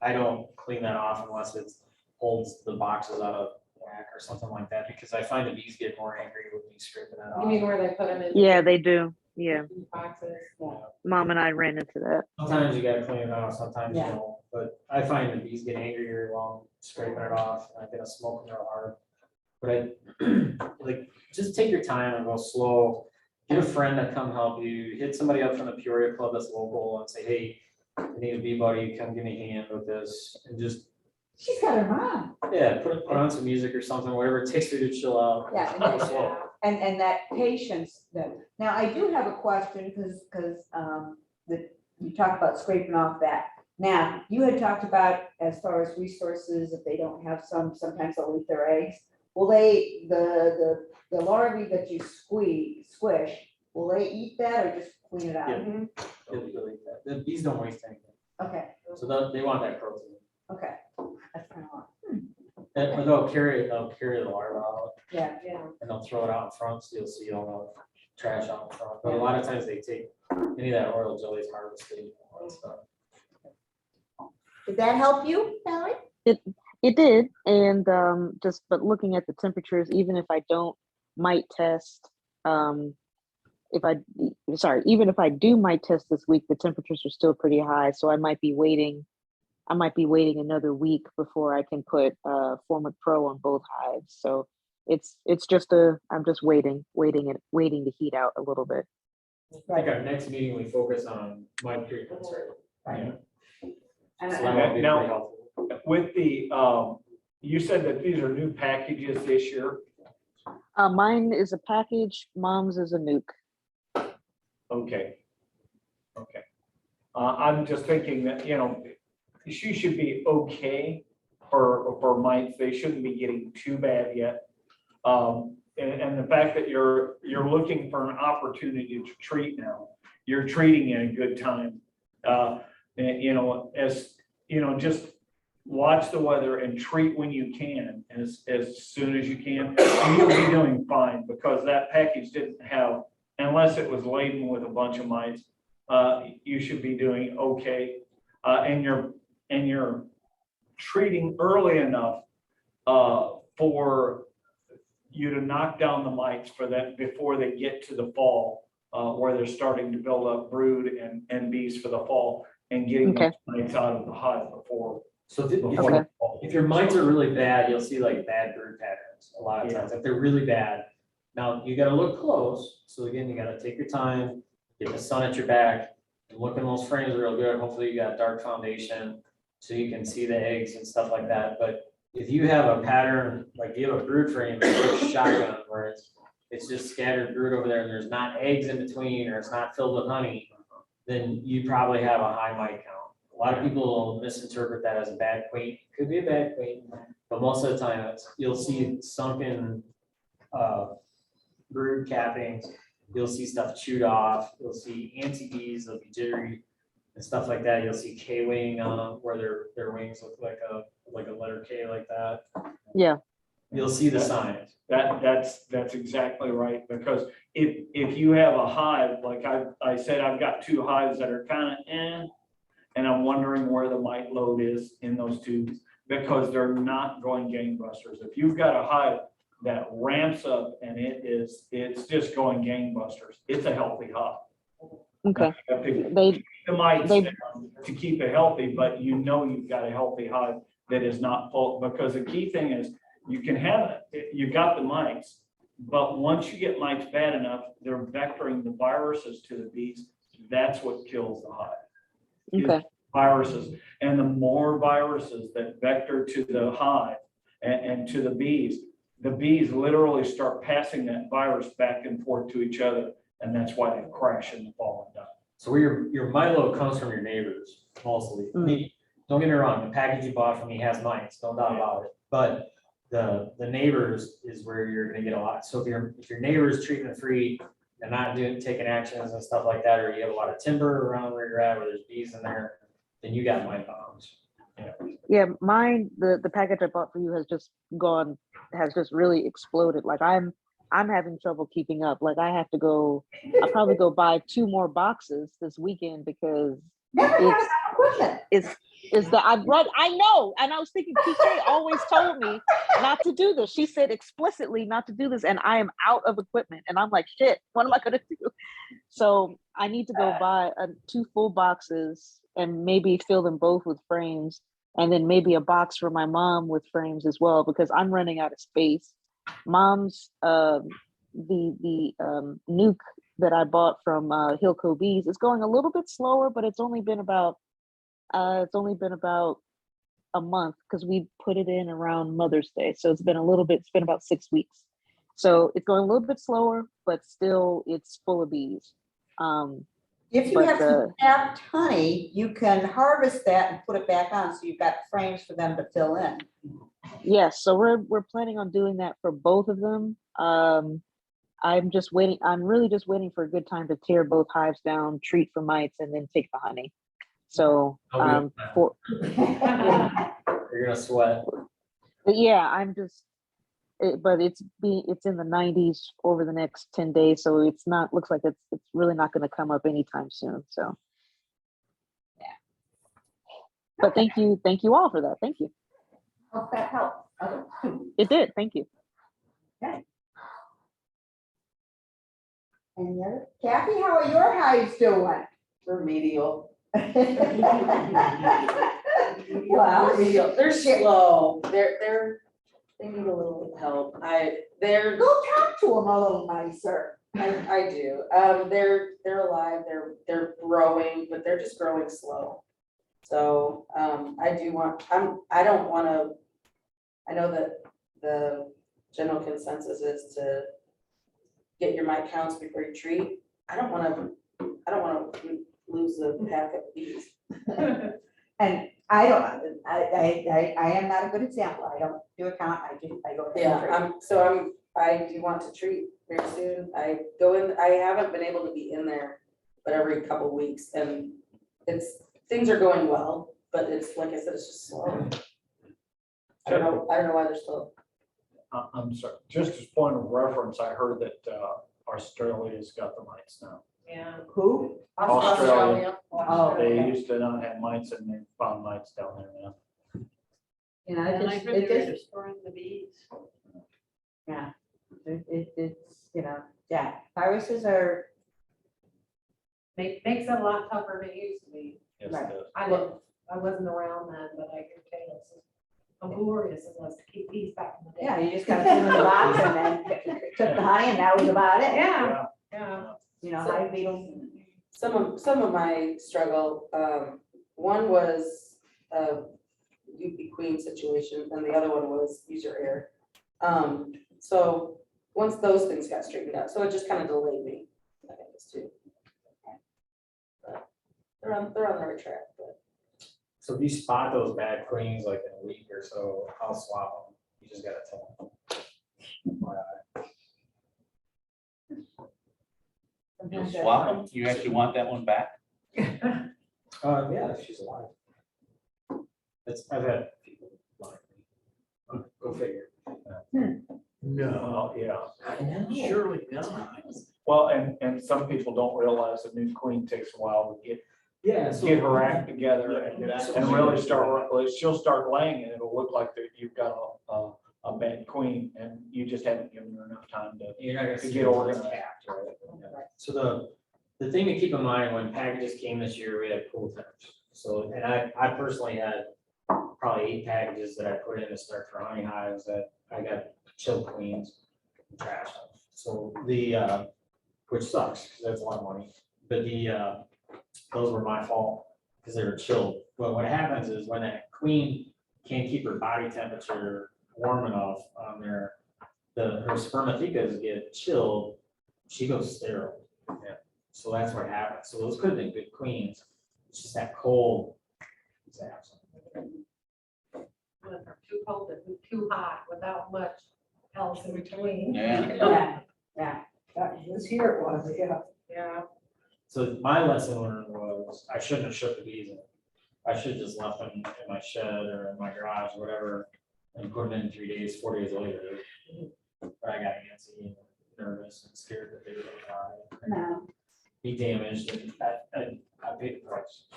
I don't clean that off unless it holds the boxes out of whack or something like that, because I find the bees get more angry with me scraping that You mean off. where they put them in? Yeah, they do. Yeah, Boxes. Mom and I ran into that. Sometimes you gotta clean it off, sometimes you Yeah. don't, but I find the bees get angrier while I'm scraping it off, and I get a smoke them real hard. But I, like, just take your time and go slow, get a friend to come help you, hit somebody up from the Peoria Club that's local and say, hey, I need a bee buddy, come give me a hand with this, and just, She's got her mom. yeah, put on some music or something, whatever it takes for you to chill out. Yeah, and Go that- slow. And that patience that, now I do have a question, because, you talked about scraping off that. Now, you had talked about as far as resources, if they don't have some, sometimes they'll eat their eggs. Will they, the larvae that you squish, will they eat that or just clean it out? Yeah. They'll eat that. The bees don't waste anything, Okay, so they want that protein. okay, that's kind of, And they'll carry the larva out, yeah. Yeah. and they'll throw it out in front, so you'll see all the trash out in front. But a lot of times they take any of that oil jelly is harvested and all that stuff. Did that help you, Valerie? It did, and but looking at the temperatures, even if I don't mite test, even if I do mite test this week, the temperatures are still pretty high, so I might be waiting another week before I can put Format Pro on both hives. So it's just I'm just waiting to heat out a little bit. I think our next meeting, we focus on mite treatments, right? Right. So And that would be Now- pretty helpful. With the, you said that these are new packages this year. Mine is a package, Mom's is a nuke. Okay. Okay. I'm just thinking that, she should be okay for mites. They shouldn't be getting too bad yet. And the fact that you're looking for an opportunity to treat now, you're treating in a good time. Just watch the weather and treat when you can, as soon as you can. And you'll be doing fine, because that package didn't have, unless it was laden with a bunch of mites, you should be doing okay. And you're treating early enough for you to knock down the mites for that before they get to the fall, where they're starting to build up brood and bees for the fall, and getting Okay. those mites out of the hive before. So Okay. if your mites are really bad, you'll see like bad brood patterns a lot of Yeah. times, if they're really bad. Now, you gotta look close, so again, you gotta take your time, get the sun at your back, and look in those frames real good, hopefully you got dark foundation, so you can see the eggs and stuff like that, but if you have a pattern, like you have a brood frame, it's a shotgun, where it's just scattered brood over there, and there's not eggs in between, or it's not filled with honey, then you probably have a high mite count. A lot of people misinterpret that as a bad queen, could be a bad queen, but most of the time, you'll see sunken brood cappings, you'll see stuff chewed off, you'll see anti-bees, they'll be jittery and stuff like that. You'll see K-wing on them, where their wings look like a letter K like that. Yeah. You'll see the signs. That's exactly right, because if you have a hive, like I said, I've got two hives that are kind of and I'm wondering where the mite load is in those two, because they're not going gangbusters. If you've got a hive that ramps up and it's just going gangbusters, it's a healthy hive. Okay. You have to They keep the mites they- down to keep it healthy, but you've got a healthy hive that is not full, because the key thing is you can have it, you got the mites, but once you get mites bad enough, they're vectoring the viruses to the bees. That's what kills the hive. is Okay. Viruses, and the more viruses that vector to the hive and to the bees literally start passing that virus back and forth to each other, and that's why they crash in the fall and die. So where your mite load comes from your neighbors mostly. I mean, don't get me wrong, the package you bought from me has mites, no doubt about it. But the neighbors is where you're gonna get a lot. So if your neighbor's treatment free and not taking actions and stuff like that, or you have a lot of timber around where you're at, where there's bees in there, then you got mite bombs. Yeah, mine, the package I bought for you has just really exploded. Like I'm I'm having trouble keeping up. Like I have to go, I'll probably go buy 2 more boxes this weekend because Never have it's, enough equipment. is that I know, and I was thinking PK always told me not to do this. She said explicitly not to do this, and I am out of equipment, and I'm like, shit, what am I gonna do? So I need to go buy 2 full boxes and maybe fill them both with frames, and then maybe a box for my mom with frames as well, because I'm running out of space. Mom's the nuke that I bought from Hilco Bees is going a little bit slower, but it's only been about a month because we put it in around Mother's Day. So it's been about 6 weeks. So it's going a little bit slower, but still it's full of bees. If you have some capped honey, you can harvest that and put it back on, so you've got frames for them to fill in. Yes, so we're planning on doing that for both of them. I'm just waiting. I'm really just waiting for a good time to tear both hives down, treat for mites, and then take the honey. So You're gonna sweat. but yeah, I'm just. But it's in the 90s over the next 10 days, so it's not. Looks like it's really not going to come up anytime soon. So yeah. But thank you all for that. Thank you. Hope that helps. It did. Thank you. Okay. Any other? Kathy, how are your hives doing? Remedial. Well, Remedial. They're slow. They need a little help. Go talk to them a little nicer. I do. They're alive. They're growing, but they're just growing slow. So I don't want to. I know that the general consensus is to get your mite counts before you treat. I don't want to lose the pack of bees. And I am not a good example. I don't do a count. I go. Yeah, I do want to treat very soon. I haven't been able to be in there, but every couple of weeks, and things are going well, but it's, like I said, it's just slow. I don't know why they're slow. I'm sorry, just as point of reference, I heard that Australia's got the mites now. Yeah. Who? Australia. Oh, They okay. used to not have mites and they found mites down there now. Yeah, And I heard they were destroying the bees. yeah, it's, yeah, viruses are, Makes it a lot tougher than it used to be. Yes, Right. it I wasn't around then, but I can tell you how glorious it was to keep bees back in the day. yeah, you just got to put them in the box and then took the honey and that was about it. Yeah, is. yeah. Hive beetles. Some of my struggle, one was a UP queen situation, and the other one was user error. So once those things got straightened out, so it just kind of delayed me, I think it's too. But they're on the right track, but. So if you spot those bad queens like in a week or so, I'll swap them. You just gotta tell them. You'll swap them? You actually want that one back? Yeah, if she's alive. I've had people like me. Go figure. No, yeah. Surely not. Well, and some people don't realize a new queen takes a while to get her act together and really start, she'll start laying and it'll look like that you've got a bad queen and you just haven't given her enough time to get organized. So the thing to keep in mind when packages came this year, we had pool temps. So, and I personally had probably 8 packages that I put in to start for honey hives that I got chill queens and trash. So which sucks because that's a lot of money, but those were my fault because they were chilled. But what happens is when that queen can't keep her body temperature warm enough on there, her spermathekas get chilled, she goes sterile. Yeah. So that's what happens. So those could have been good queens. It's just that cold. Too cold and too hot without much else in between. Yeah. Yeah. This year it was, yeah. Yeah. So my lesson learned was I shouldn't have shook the bees in. I should have just left them in my shed or in my garage, whatever, and put them in 3 days, 4 days later. But I got antsy. nervous and scared that they were gonna die. No, Be damaged, and I paid the price.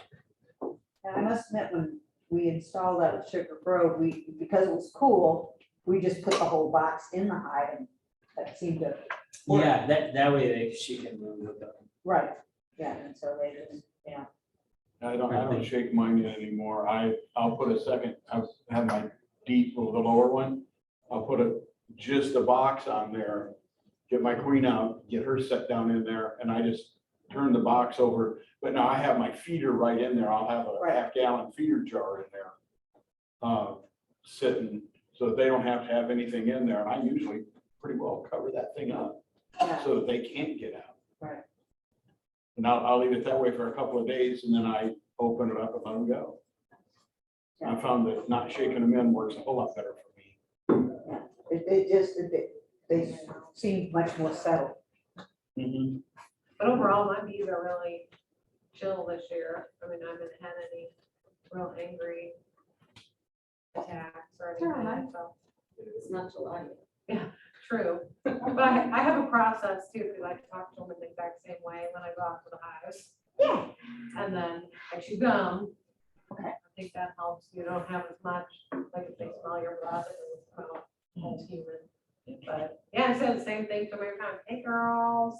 and I must admit, when we installed that at Sugar Grove, because it was cool, we just put the whole box in the hive and that seemed to. work. Yeah, that way she can move with them. Right, yeah, and so they just, yeah. I don't shake mine in anymore. I'll put a second, I have my deep, the lower one. I'll put just a box on there, get my queen out, get her set down in there, and I just turn the box over. But now I have my feeder right in there. I'll have a half-gallon feeder jar in there. Sitting, so that they don't have to have anything in there. And I usually pretty well cover that thing up so that they can't get out. Right. And I'll leave it that way for a couple of days, and then I open it up and let them go. I found that not shaking them in works a whole lot better for me. They seem much more settled. But overall, my bees are really chill this year. I mean, I haven't had any real angry attacks or anything, so. It's not July. True, but I have a process too, because I talk to them in the exact same way when I go out to the hives. Yeah. And then I chew gum. Okay. I think that helps, you don't have as much, like if they smell your breath, it's human. But yeah, I said the same thing to my friends, hey girls,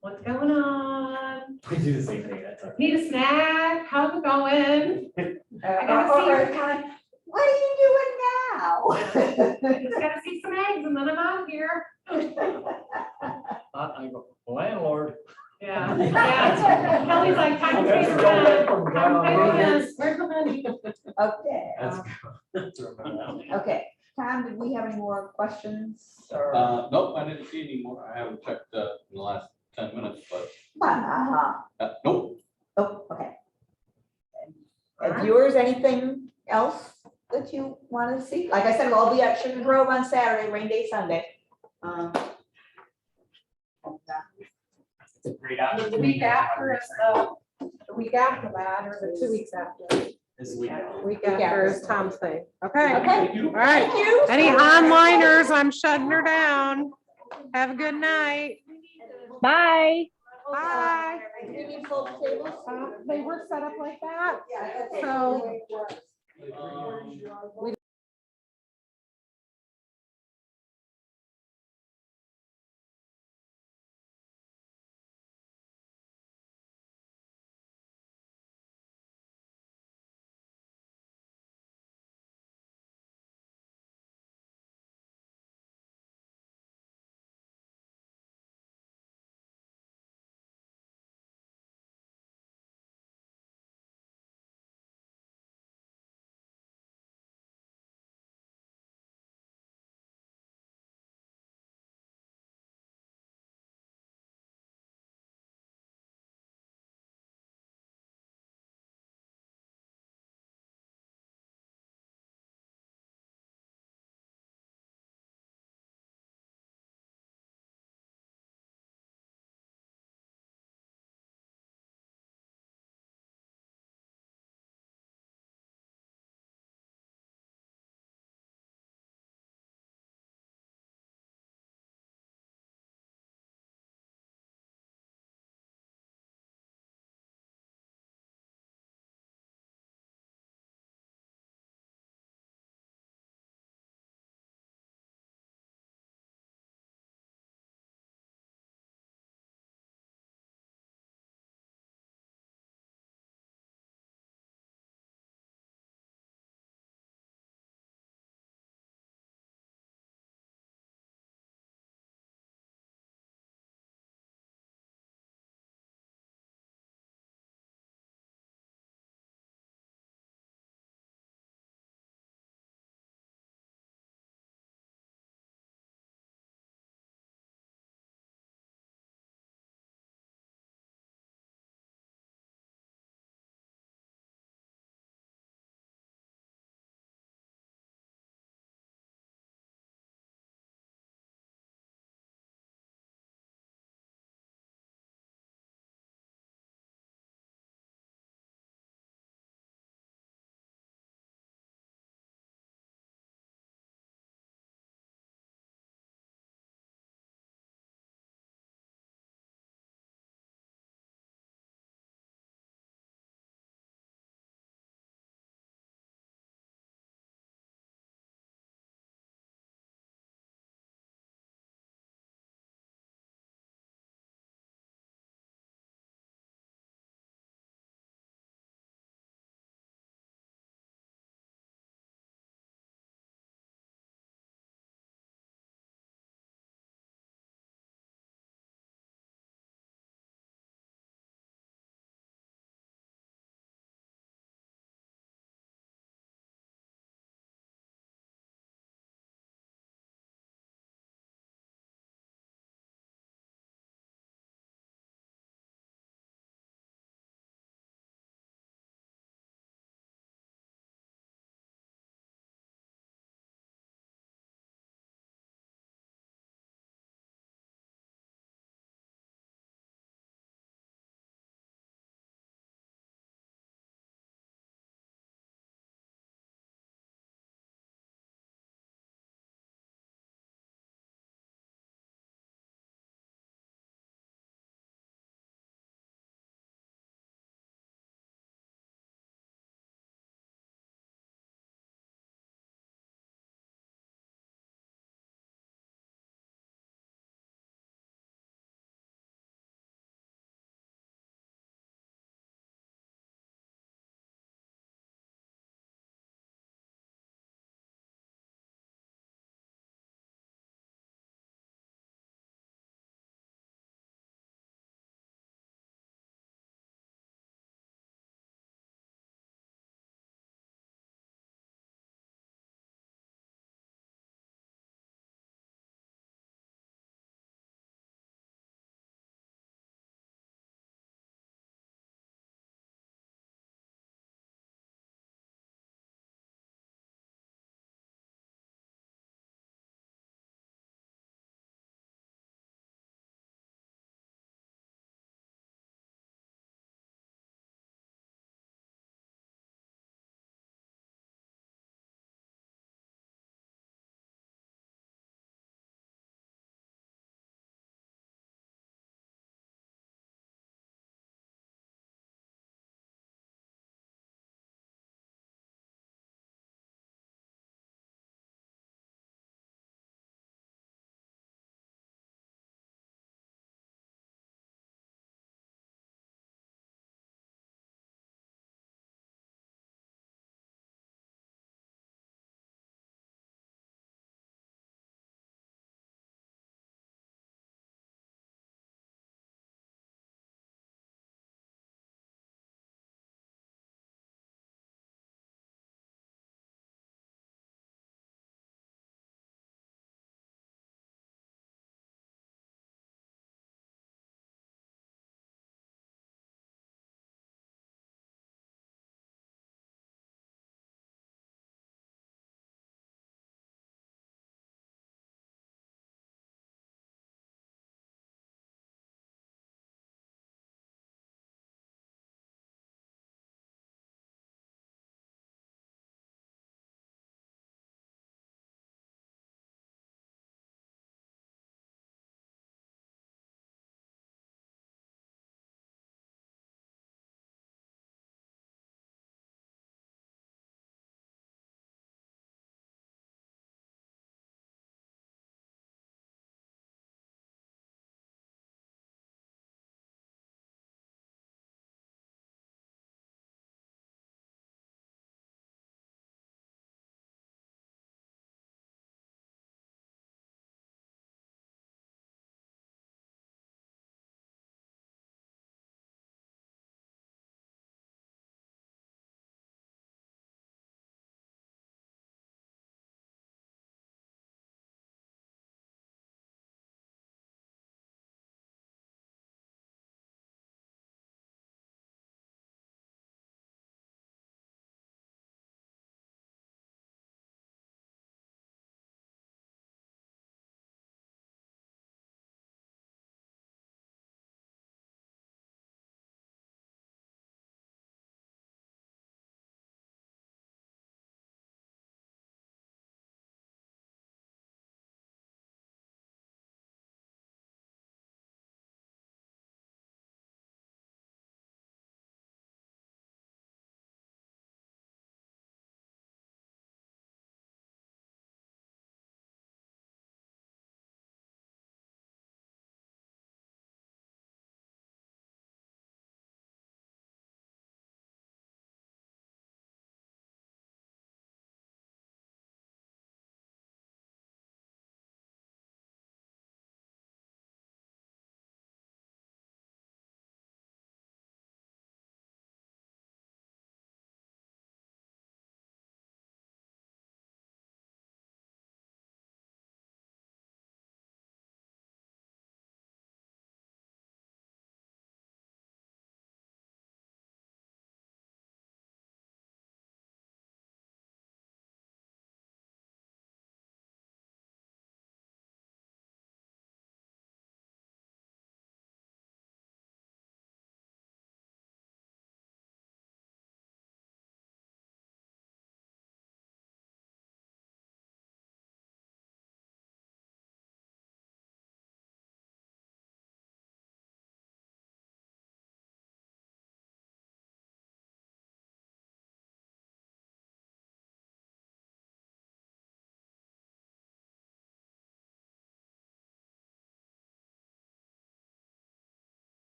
what's going on? We do the same thing. That's our. Need a snack, how's it going? I gotta see. What are you doing now? I just gotta see some eggs and then I'm out of here. I go, landlord. Yeah, yeah. Kelly's like, time to face the bed. Where's the money? Okay, That's good. okay. Tom, did we have any more questions or? Nope, I didn't see any more. I haven't checked in the last 10 minutes, but nope. Oh, okay. And viewers, anything else that you want to see? Like I said, we'll all be at Sugar Grove on Saturday, rain day Sunday. It's a great The opportunity. week after is the week after that, or the 2 weeks after? This week. Week after is Tom's thing. Okay. Okay. All right. Thank you. Any onliners, I'm shutting her down. Have a good night. Bye. Bye. Tables? They were set up like that, Yeah. so.